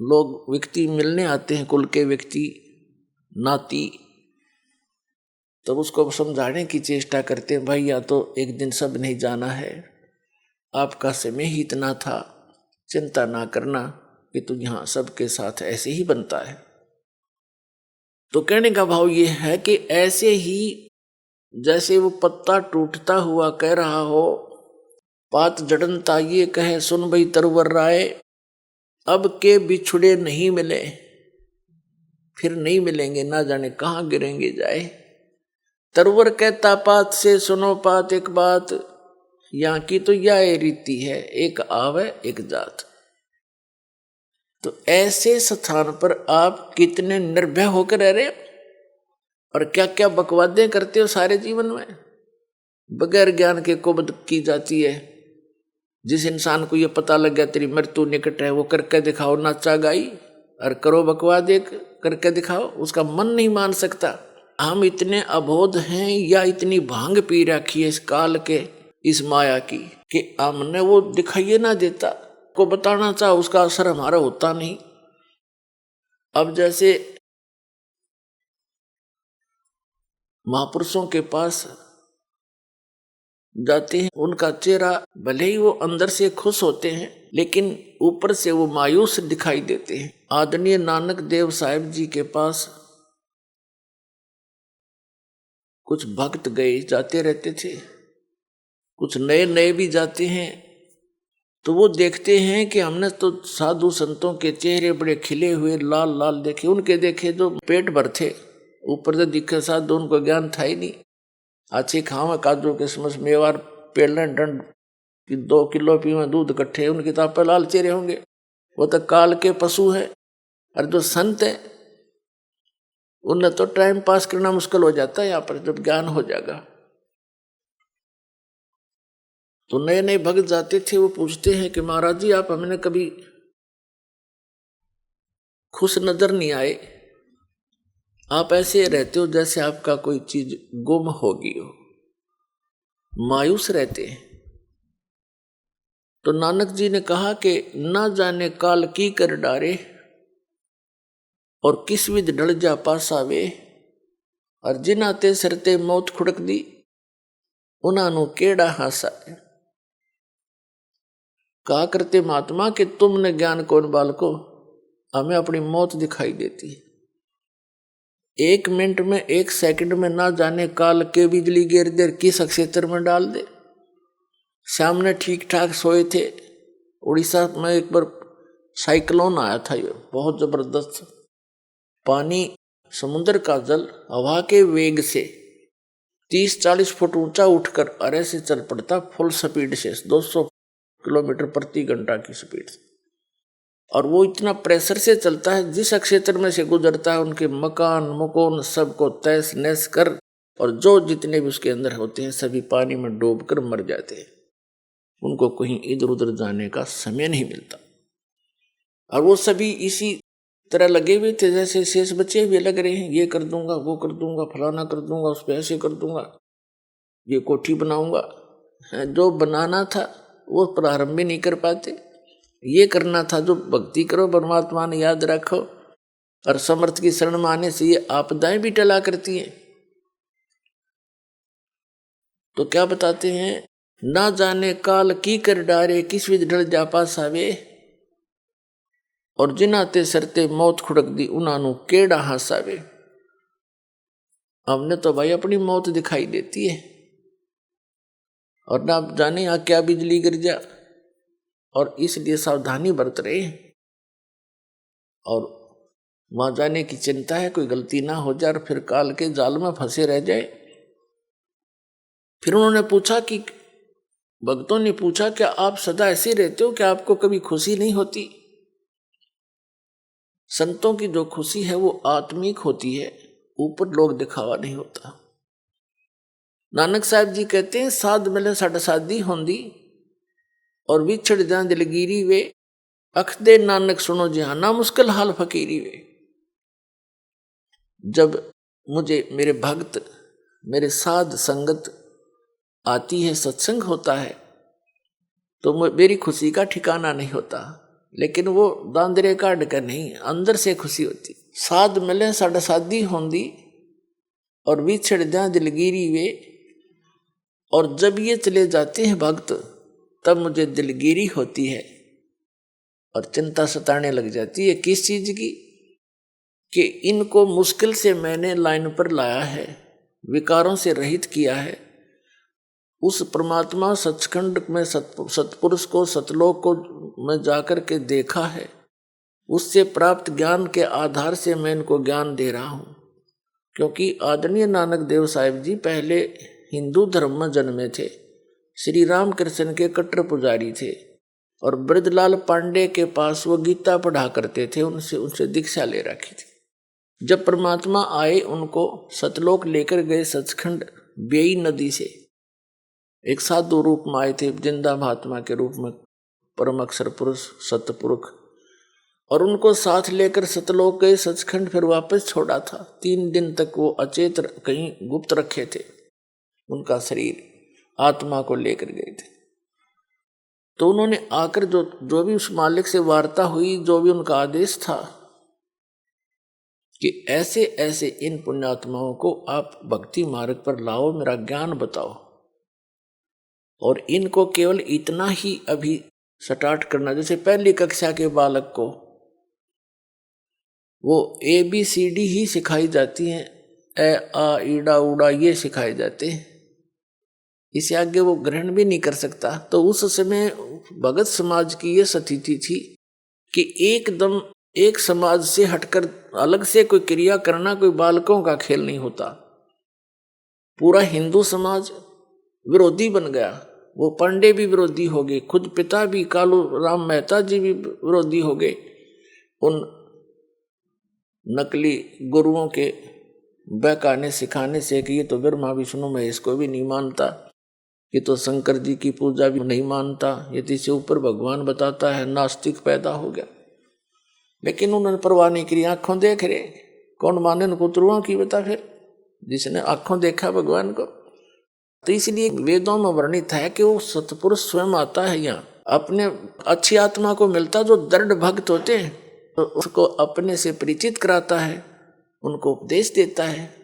लोग व्यक्ति मिलने आते हैं, कुल के व्यक्ति, नाती, तो उसको समझाने की चेष्टा करते हैं, भाई या तो एक दिन सब नहीं जाना है, आपका समय ही इतना था, चिंता ना करना कि तू यहाँ सबके साथ ऐसे ही बनता है। तो कहने का भाव ये है कि ऐसे ही जैसे वो पत्ता टूटता हुआ कह रहा हो, पात जड़नता ये कहे सुन भई तरवर राय, अब के बिछुड़े नहीं मिले, फिर नहीं मिलेंगे, ना जाने कहाँ गिरेंगे जाए। तरवर कहता पात से सुनो पात एक बात, यहाँ की तो यह रीति है, एक आवे एक जात। तो ऐसे स्थान पर आप कितने निर्भय होकर रह रहे हो और क्या क्या बकवादें करते हो सारे जीवन में, बगैर ज्ञान के कुबद की जाती है। जिस इंसान को ये पता लग गया तेरी मृत्यु निकट है, वो करके दिखाओ नाचा गाई और करो बकवाद एक करके दिखाओ, उसका मन नहीं मान सकता। हम इतने अबोध हैं या इतनी भांग पी रखी है इस काल के, इस माया की, कि हमने वो दिखाइए ना देता, को बताना चाह उसका असर हमारा होता नहीं। अब जैसे महापुरुषों के पास जाते हैं, उनका चेहरा भले ही वो अंदर से खुश होते हैं लेकिन ऊपर से वो मायूस दिखाई देते हैं। आदरणीय नानक देव साहिब जी के पास कुछ भक्त गए जाते रहते थे, कुछ नए नए भी जाते हैं, तो वो देखते हैं कि हमने तो साधु संतों के चेहरे बड़े खिले हुए लाल लाल देखे, उनके देखे जो पेट भर थे, ऊपर से दिखे साधु, उनको ज्ञान था ही नहीं। अच्छी खावा काजू किशमिश मेवार पेलन डंड की 2 किलो पीवा दूध इकट्ठे, उनकी तो आप लाल चेहरे होंगे, वो तो काल के पशु है। और जो संत है उन्हें तो टाइम पास करना मुश्किल हो जाता है यहाँ पर, जब ज्ञान हो जाएगा। तो नए नए भक्त जाते थे, वो पूछते हैं कि महाराज जी आप हमें कभी खुश नजर नहीं आए, आप ऐसे रहते हो जैसे आपका कोई चीज गुम होगी हो, मायूस रहते हैं। तो नानक जी ने कहा कि ना जाने काल की कर डारे और किस विध ढल जा पासावे, और जिन्हां ते सरते मौत खुड़क दी उन्हां नु केड़ा हासा। कहा करते महात्मा कि तुमने ज्ञान कौन बालको, हमें अपनी मौत दिखाई देती है। 1 मिनट में 1 सेकंड में ना जाने काल के बिजली गिर दे किस क्षेत्र में डाल दे। सामने ठीक ठाक सोए थे, उड़ीसा में एक बार साइक्लोन आया था, ये बहुत जबरदस्त, पानी समुद्र का जल हवा के वेग से 30-40 फुट ऊंचा उठकर अरे से चल पड़ता, फुल स्पीड से 200 किलोमीटर प्रति घंटा की स्पीड से, और वो इतना प्रेशर से चलता है, जिस क्षेत्र में से गुजरता है उनके मकान मकोन सबको तहस नहस कर, और जो जितने भी उसके अंदर होते हैं सभी पानी में डूबकर मर जाते हैं, उनको कहीं इधर उधर जाने का समय नहीं मिलता। और वो सभी इसी तरह लगे हुए थे जैसे शेष बच्चे भी लग रहे हैं, ये कर दूंगा वो कर दूंगा फलाना कर दूंगा, उस पर ऐसे कर दूंगा, ये कोठी बनाऊंगा। जो बनाना था वो प्रारंभ भी नहीं कर पाते, ये करना था जो भक्ति करो, परमात्मा ने याद रखो, और समर्थ की शरण में आने से ये आपदाएं भी टला करती हैं। तो क्या बताते हैं, ना जाने काल की कर डारे किस विध ढल जा पासावे, और जिन्हां ते सरते मौत खुड़क दी उन्हां नु केड़ा हासावे। हमने तो भाई अपनी मौत दिखाई देती है, और ना जाने यहाँ क्या बिजली गिर जा, और इसलिए सावधानी बरत रहे हैं, और वहां जाने की चिंता है कोई गलती ना हो जाए और फिर काल के जाल में फंसे रह जाए। फिर उन्होंने पूछा कि भक्तों ने पूछा क्या आप सदा ऐसे रहते हो, क्या आपको कभी खुशी नहीं होती? संतों की जो खुशी है वो आत्मिक होती है, ऊपर लोग दिखावा नहीं होता। नानक साहब जी कहते हैं साध मिले साढ़े शादी होंदी और विछड़ जा दिलगिरी वे, अख दे नानक सुनो जहाना मुश्किल हाल फकीरी वे। जब मुझे मेरे भक्त मेरे साध संगत आती है, सत्संग होता है, तो मेरी खुशी का ठिकाना नहीं होता, लेकिन वो दांदरे काट कर नहीं, अंदर से खुशी होती। साध मिले साढ़े शादी होंदी और विछड़ जा दिलगिरी वे, और जब ये चले जाते हैं भक्त तब मुझे दिलगिरी होती है और चिंता सताने लग जाती है। किस चीज की? कि इनको मुश्किल से मैंने लाइन पर लाया है, विकारों से रहित किया है। उस परमात्मा सचखंड में सतपुरुष को सतलोक को मैं जाकर के देखा है, उससे प्राप्त ज्ञान के आधार से मैं इनको ज्ञान दे रहा हूँ। क्योंकि आदरणीय नानक देव साहिब जी पहले हिंदू धर्म में जन्मे थे, श्री राम कृष्ण के कट्टर पुजारी थे, और ब्रजलाल पांडे के पास वो गीता पढ़ा करते थे, उनसे दीक्षा ले रखी थी। जब परमात्मा आए उनको सतलोक लेकर गए सचखंड बेई नदी से, एक साधु रूप में आए थे, जिंदा महात्मा के रूप में, परम अक्षर पुरुष सतपुरुष, और उनको साथ लेकर सतलोक गए सचखंड, फिर वापस छोड़ा था। 3 दिन तक वो अचेत कहीं गुप्त रखे थे, उनका शरीर आत्मा को लेकर गए थे। तो उन्होंने आकर जो भी उस मालिक से वार्ता हुई, जो भी उनका आदेश था कि ऐसे ऐसे इन पुण्यात्माओं को आप भक्ति मार्ग पर लाओ, मेरा ज्ञान बताओ, और इनको केवल इतना ही अभी स्टार्ट करना, जैसे पहली कक्षा के बालक को वो ABCD ही सिखाई जाती हैं, ए आ ईड़ा उड़ा ये सिखाए जाते हैं, इसे आगे वो ग्रहण भी नहीं कर सकता। तो उस समय भगत समाज की ये स्थिति थी कि एकदम एक समाज से हटकर अलग से कोई क्रिया करना कोई बालकों का खेल नहीं होता। पूरा हिंदू समाज विरोधी बन गया, वो पांडे भी विरोधी हो गए, खुद पिता भी कालू राम मेहता जी भी विरोधी हो गए उन नकली गुरुओं के बहकाने सिखाने से कि ये तो ब्रह्मा विष्णु महेश को भी नहीं मानता, ये तो शंकर जी की पूजा भी नहीं मानता, ये इससे ऊपर भगवान बताता है, नास्तिक पैदा हो गया। लेकिन उन्होंने परवाह नहीं की, आंखों देख रहे, कौन माने उनको तुरुआ की बता, फिर जिसने आंखों देखा भगवान को। तो इसलिए वेदों में वर्णित है कि वो सतपुरुष स्वयं आता है यहाँ, अपने अच्छी आत्मा को मिलता, जो दृढ़ भक्त होते हैं, तो उसको अपने से परिचित कराता है, उनको उपदेश देता है।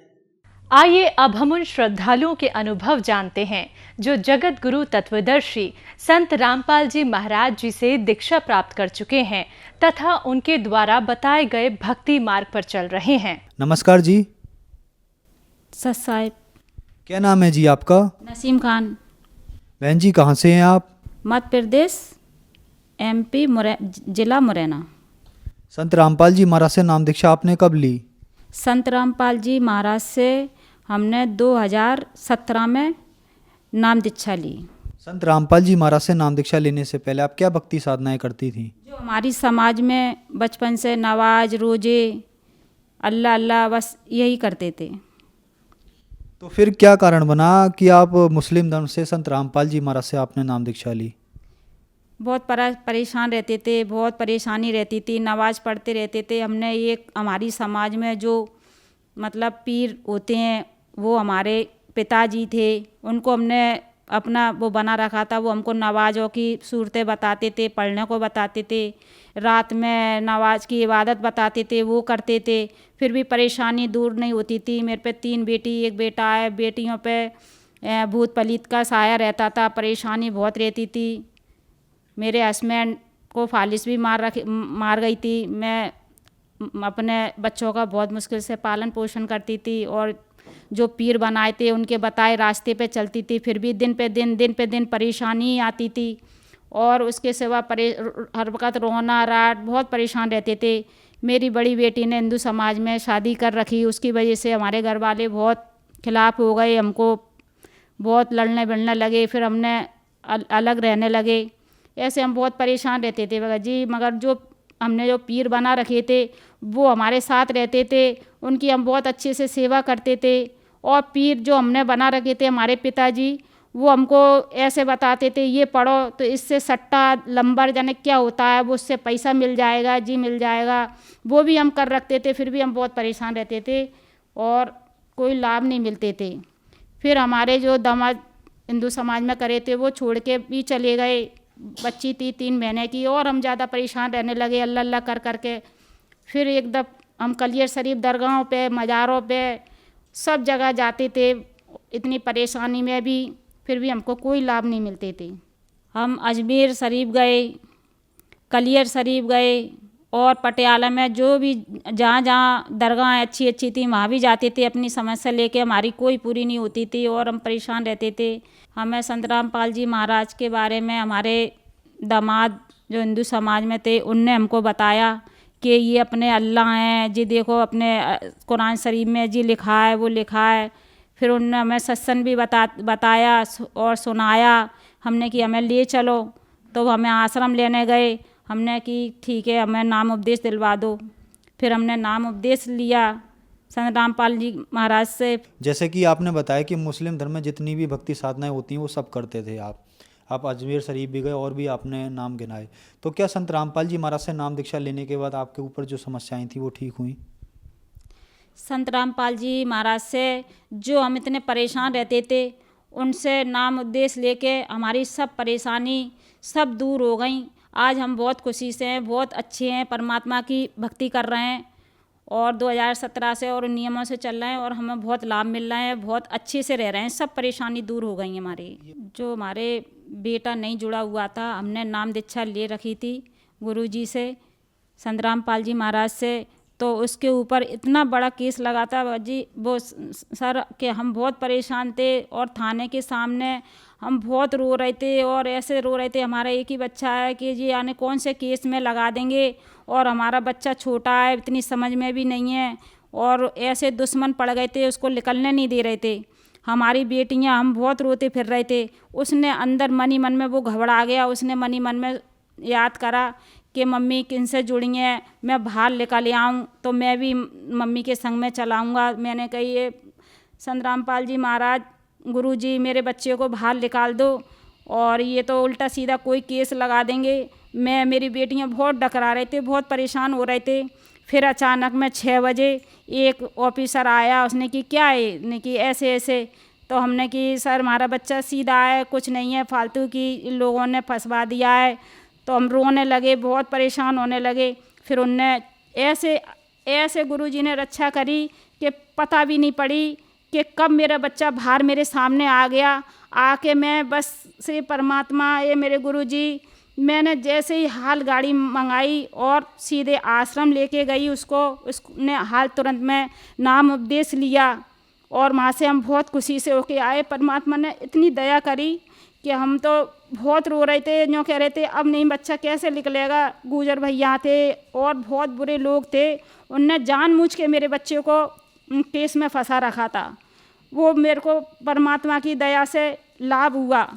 आइए अब हम उन श्रद्धालुओं के अनुभव जानते हैं जो जगत गुरु तत्वदर्शी संत रामपाल जी महाराज जी से दीक्षा प्राप्त कर चुके हैं तथा उनके द्वारा बताए गए भक्ति मार्ग पर चल रहे हैं। नमस्कार जी। सत साहिब। क्या नाम है जी आपका? नसीम खान। बहन जी कहाँ से हैं आप? मध्य प्रदेश, MP जिला मुरैना। संत रामपाल जी महाराज से नाम दीक्षा आपने कब ली? संत रामपाल जी महाराज से हमने 2017 में नाम दीक्षा ली। संत रामपाल जी महाराज से नाम दीक्षा लेने से पहले आप क्या भक्ति साधनाएं करती थी? जो हमारी समाज में बचपन से नवाज रोजे अल्लाह अल्लाह बस यही करते थे। तो फिर क्या कारण बना कि आप मुस्लिम धर्म से संत रामपाल जी महाराज से आपने नाम दीक्षा ली? बहुत परेशान रहते थे, बहुत परेशानी रहती थी, नमाज पढ़ते रहते थे। हमने एक हमारी समाज में जो मतलब पीर होते हैं वो हमारे पिताजी थे, उनको हमने अपना वो बना रखा था। वो हमको नमाज़ों की सूरतें बताते थे, पढ़ने को बताते थे, रात में नमाज की इबादत बताते थे, वो करते थे। फिर भी परेशानी दूर नहीं होती थी। मेरे पे 3 बेटी 1 बेटा है। बेटियों पे भूत पलीत का साया रहता था, परेशानी बहुत रहती थी। मेरे हस्बैंड को फालिस भी मार गई थी। मैं अपने बच्चों का बहुत मुश्किल से पालन पोषण करती थी और जो पीर बनाए थे उनके बताए रास्ते पे चलती थी। फिर भी दिन पे दिन परेशानी आती थी और उसके सिवा हर वक्त रोना राट बहुत परेशान रहते थे। मेरी बड़ी बेटी ने हिंदू समाज में शादी कर रखी, उसकी वजह से हमारे घर वाले बहुत खिलाफ हो गए। हमको बहुत लड़ने भिड़ने लगे, फिर हमने अलग रहने लगे। ऐसे हम बहुत परेशान रहते थे भगत जी। मगर जो हमने जो पीर बना रखे थे वो हमारे साथ रहते थे, उनकी हम बहुत अच्छे से सेवा करते थे। और पीर जो हमने बना रखे थे हमारे पिताजी, वो हमको ऐसे बताते थे ये पढ़ो तो इससे सट्टा लंबर जाने क्या होता है, वो उससे पैसा मिल जाएगा जी, मिल जाएगा। वो भी हम कर रखते थे, फिर भी हम बहुत परेशान रहते थे और कोई लाभ नहीं मिलते थे। फिर हमारे जो दामाद हिंदू समाज में करे थे वो छोड़ के भी चले गए। बच्ची थी 3 महीने की और हम ज़्यादा परेशान रहने लगे अल्लाह अल्लाह कर करके। फिर एकदम हम कलियर शरीफ दरगाहों पे, मज़ारों पे सब जगह जाते थे, इतनी परेशानी में भी, फिर भी हमको कोई लाभ नहीं मिलते थे। हम अजमेर शरीफ गए, कलियर शरीफ गए और पटियाला में जो भी जहाँ जहाँ दरगाह अच्छी अच्छी थी वहाँ भी जाते थे। अपनी समस्या लेके हमारी कोई पूरी नहीं होती थी और हम परेशान रहते थे। हमें संत रामपाल जी महाराज के बारे में हमारे दामाद जो हिंदू समाज में थे उनने हमको बताया कि ये अपने अल्लाह हैं जी, देखो अपने कुरान शरीफ में जी लिखा है, वो लिखा है। फिर उन्होंने हमें सत्संग भी बताया और सुनाया। हमने कि हमें ले चलो, तो हमें आश्रम लेने गए। हमने कि ठीक है, हमें नाम उपदेश दिलवा दो। फिर हमने नाम उपदेश लिया संत रामपाल जी महाराज से। जैसे कि आपने बताया कि मुस्लिम धर्म में जितनी भी भक्ति साधनाएं होती हैं वो सब करते थे आप अजमेर शरीफ भी गए और भी आपने नाम गिनाए। तो क्या संत रामपाल जी महाराज से नाम दीक्षा लेने के बाद आपके ऊपर जो समस्याएं थी वो ठीक हुई? संत रामपाल जी महाराज से जो हम इतने परेशान रहते थे, उनसे नाम उद्देश्य लेके हमारी सब परेशानी सब दूर हो गई। आज हम बहुत खुशी से हैं, बहुत अच्छे हैं, परमात्मा की भक्ति कर रहे हैं और 2017 से और नियमों से चल रहे हैं और हमें बहुत लाभ मिल रहा है, बहुत अच्छे से रह रहे हैं, सब परेशानी दूर हो गई है हमारी। जो हमारे बेटा नहीं जुड़ा हुआ था, हमने नाम दीक्षा ले रखी थी गुरुजी से, संत रामपाल जी महाराज से, तो उसके ऊपर इतना बड़ा केस लगा था जी वो सर कि हम बहुत परेशान थे और थाने के सामने हम बहुत रो रहे थे और ऐसे रो रहे थे। हमारा एक ही बच्चा है कि जी यानी कौन से केस में लगा देंगे और हमारा बच्चा छोटा है, इतनी समझ में भी नहीं है और ऐसे दुश्मन पड़ गए थे, उसको निकलने नहीं दे रहे थे। हमारी बेटियां, हम बहुत रोते फिर रहे थे। उसने अंदर मन ही मन में वो घबरा गया, उसने मन ही मन में याद करा कि मम्मी किनसे जुड़ी हैं, मैं बाहर निकल आऊँ तो मैं भी मम्मी के संग में चलाऊँगा। मैंने कही ये संत रामपाल जी महाराज गुरुजी मेरे बच्चे को बाहर निकाल दो और ये तो उल्टा सीधा कोई केस लगा देंगे। मेरी बेटियां बहुत डकरा रहे थे, बहुत परेशान हो रहे थे। फिर अचानक में 6 बजे एक ऑफिसर आया, उसने कि क्या है, ने कि ऐसे ऐसे। तो हमने कि सर हमारा बच्चा सीधा है, कुछ नहीं है, फालतू की इन लोगों ने फंसवा दिया है। तो हम रोने लगे, बहुत परेशान होने लगे। फिर उनने ऐसे गुरुजी ने रक्षा करी कि पता भी नहीं पड़ी कि कब मेरा बच्चा बाहर मेरे सामने आ गया। आके मैं बस से परमात्मा ये मेरे गुरुजी, मैंने जैसे ही हाल गाड़ी मंगाई और सीधे आश्रम लेके गई उसने हाल तुरंत में नाम उपदेश लिया और वहाँ से हम बहुत खुशी से होके आए। परमात्मा ने इतनी दया करी कि हम तो बहुत रो रहे थे, यूँ कह रहे थे अब नहीं बच्चा कैसे निकलेगा। गुजर भैया थे और बहुत बुरे लोग थे, उनने जानबूझ के मेरे बच्चे को केस में फंसा रखा था। वो मेरे को परमात्मा की दया से लाभ हुआ,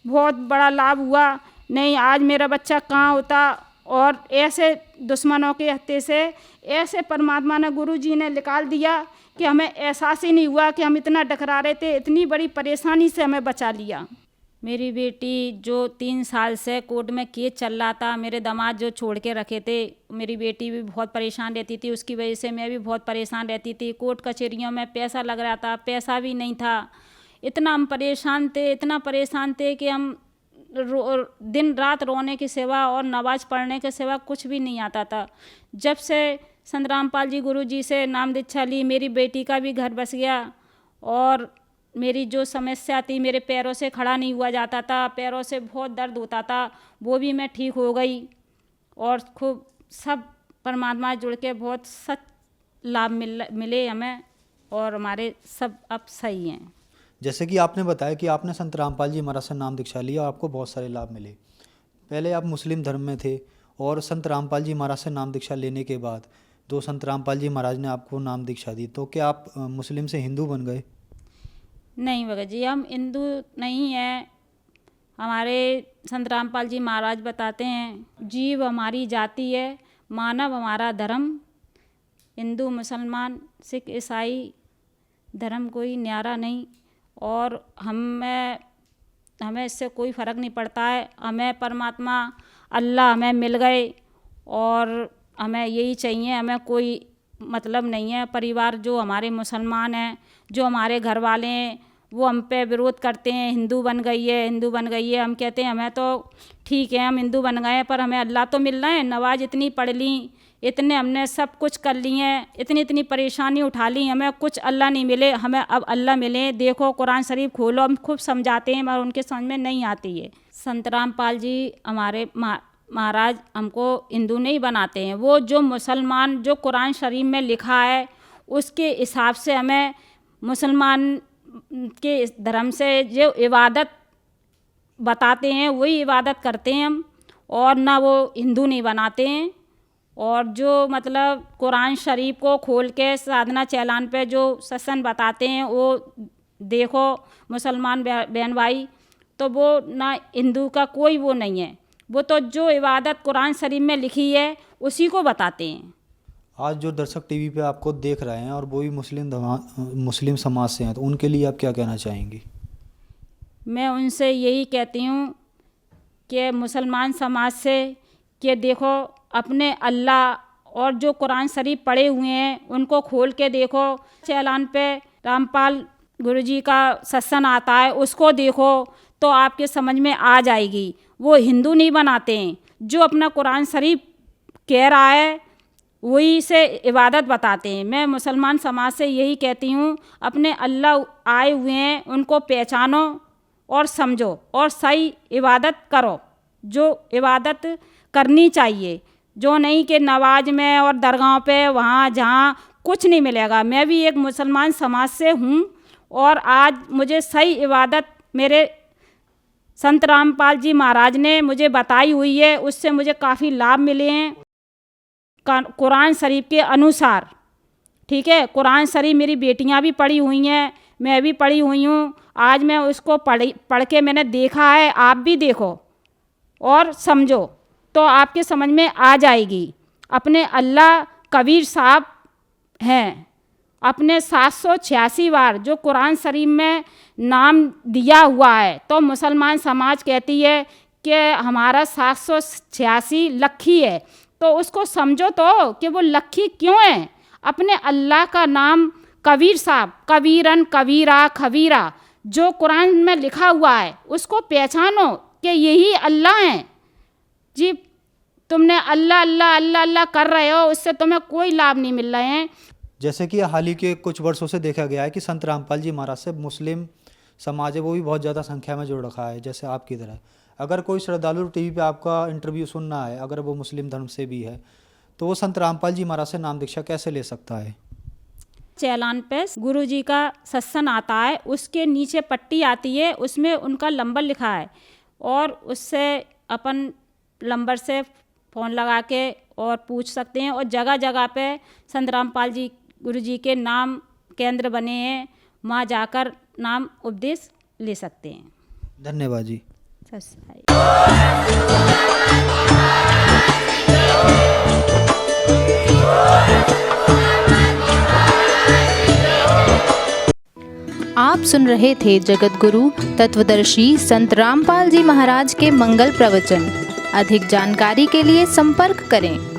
बहुत बड़ा लाभ हुआ। नहीं आज मेरा बच्चा कहाँ होता। और ऐसे दुश्मनों के हत्थे से ऐसे परमात्मा ने गुरुजी ने निकाल दिया कि हमें एहसास ही नहीं हुआ कि हम इतना डकरा रहे थे, इतनी बड़ी परेशानी से हमें बचा लिया। मेरी बेटी जो 3 साल से कोर्ट में केस चल रहा था, मेरे दामाद जो छोड़ के रखे थे, मेरी बेटी भी बहुत परेशान रहती थी, उसकी वजह से मैं भी बहुत परेशान रहती थी। कोर्ट कचहरियों में पैसा लग रहा था, पैसा भी नहीं था। इतना हम परेशान थे, इतना परेशान थे कि हम दिन रात रोने की सिवा और नमाज पढ़ने के सिवा कुछ भी नहीं आता था। जब से संत रामपाल जी गुरुजी से नाम दीक्षा ली, मेरी बेटी का भी घर बस गया और मेरी जो समस्या थी, मेरे पैरों से खड़ा नहीं हुआ जाता था, पैरों से बहुत दर्द होता था, वो भी मैं ठीक हो गई और खूब सब परमात्मा जुड़ के बहुत सच लाभ मिले हमें और हमारे सब अब सही हैं। जैसे कि आपने बताया कि आपने संत रामपाल जी महाराज से नाम दीक्षा लिया और आपको बहुत सारे लाभ मिले। पहले आप मुस्लिम धर्म में थे और संत रामपाल जी महाराज से नाम दीक्षा लेने के बाद तो संत रामपाल जी महाराज ने आपको नाम दीक्षा दी, तो क्या आप मुस्लिम से हिंदू बन गए? नहीं भगत जी, हम हिंदू नहीं हैं। हमारे संत रामपाल जी महाराज बताते हैं, जीव हमारी जाति है, मानव हमारा धर्म। हिंदू मुसलमान सिख ईसाई धर्म कोई न्यारा नहीं, और हमें इससे कोई फ़र्क नहीं पड़ता है। हमें परमात्मा अल्लाह हमें मिल गए और हमें यही चाहिए, हमें कोई मतलब नहीं है। परिवार जो हमारे मुसलमान हैं, जो हमारे घर वाले हैं, वो हम पे विरोध करते हैं, हिंदू बन गई है, हिंदू बन गई है। हम कहते हैं हमें तो ठीक है, हम हिंदू बन गए हैं, पर हमें अल्लाह तो मिल रहे हैं। नमाज इतनी पढ़ ली, इतने हमने सब कुछ कर ली हैं, इतनी परेशानी उठा ली, हमें कुछ अल्लाह नहीं मिले। हमें अब अल्लाह मिले। देखो कुरान शरीफ खोलो, हम खूब समझाते हैं मगर उनके समझ में नहीं आती है। संत रामपाल जी हमारे महाराज हमको हिंदू नहीं बनाते हैं। वो जो मुसलमान जो कुरान शरीफ में लिखा है उसके हिसाब से हमें मुसलमान के धर्म से जो इबादत बताते हैं वही इबादत करते हैं हम, और ना वो हिंदू नहीं बनाते हैं। और जो मतलब कुरान शरीफ को खोल के साधना चैलान पे जो सत्संग बताते हैं वो देखो मुसलमान बहन भाई, तो वो ना हिंदू का कोई वो नहीं है। वो तो जो इबादत कुरान शरीफ में लिखी है उसी को बताते हैं। आज जो दर्शक टीवी पे आपको देख रहे हैं और वो भी मुस्लिम समाज से हैं, तो उनके लिए आप क्या कहना चाहेंगी? मैं उनसे यही कहती हूँ कि मुसलमान समाज से कि देखो अपने अल्लाह और जो कुरान शरीफ पढ़े हुए हैं उनको खोल के देखो। चैलान पे रामपाल गुरुजी का सत्संग आता है, उसको देखो तो आपके समझ में आ जाएगी। वो हिंदू नहीं बनाते हैं, जो अपना कुरान शरीफ कह रहा है वही से इबादत बताते हैं। मैं मुसलमान समाज से यही कहती हूँ, अपने अल्लाह आए हुए हैं उनको पहचानो और समझो और सही इबादत करो, जो इबादत करनी चाहिए। जो नहीं कि नवाज में और दरगाहों पे वहाँ जहाँ कुछ नहीं मिलेगा। मैं भी एक मुसलमान समाज से हूँ और आज मुझे सही इबादत मेरे संत रामपाल जी महाराज ने मुझे बताई हुई है, उससे मुझे काफ़ी लाभ मिले हैं कुरान शरीफ के अनुसार। ठीक है, कुरान शरीफ मेरी बेटियां भी पढ़ी हुई हैं, मैं भी पढ़ी हुई हूँ। आज मैं उसको पढ़ के मैंने देखा है, आप भी देखो और समझो तो आपके समझ में आ जाएगी। अपने अल्लाह कबीर साहब हैं, अपने 786 बार जो कुरान शरीफ में नाम दिया हुआ है, तो मुसलमान समाज कहती है कि हमारा 786 लक्खी है, तो उसको समझो तो कि वो लक्खी क्यों है। अपने अल्लाह का नाम कबीर साहब, कबीरन कबीरा खबीरा, जो कुरान में लिखा हुआ है उसको पहचानो कि यही अल्लाह हैं। जी तुमने अल्लाह अल्लाह अल्लाह अल्लाह कर रहे हो, उससे तुम्हें कोई लाभ नहीं मिल रहे हैं। जैसे कि हाल ही के कुछ वर्षों से देखा गया है कि संत रामपाल जी महाराज से मुस्लिम समाज है वो भी बहुत ज़्यादा संख्या में जुड़ रखा है, जैसे आपकी तरह। अगर कोई श्रद्धालु टीवी पे आपका इंटरव्यू सुनना है, अगर वो मुस्लिम धर्म से भी है, तो वो संत रामपाल जी महाराज से नाम दीक्षा कैसे ले सकता है? चैलान पे गुरुजी का सत्संग आता है, उसके नीचे पट्टी आती है, उसमें उनका नंबर लिखा है, और उससे अपन नंबर से फ़ोन लगा के और पूछ सकते हैं। और जगह जगह पे संत रामपाल जी गुरुजी के नाम केंद्र बने हैं, वहाँ जाकर नाम उपदेश ले सकते हैं। धन्यवाद जी। आप सुन रहे थे जगत गुरु तत्वदर्शी संत रामपाल जी महाराज के मंगल प्रवचन। अधिक जानकारी के लिए संपर्क करें।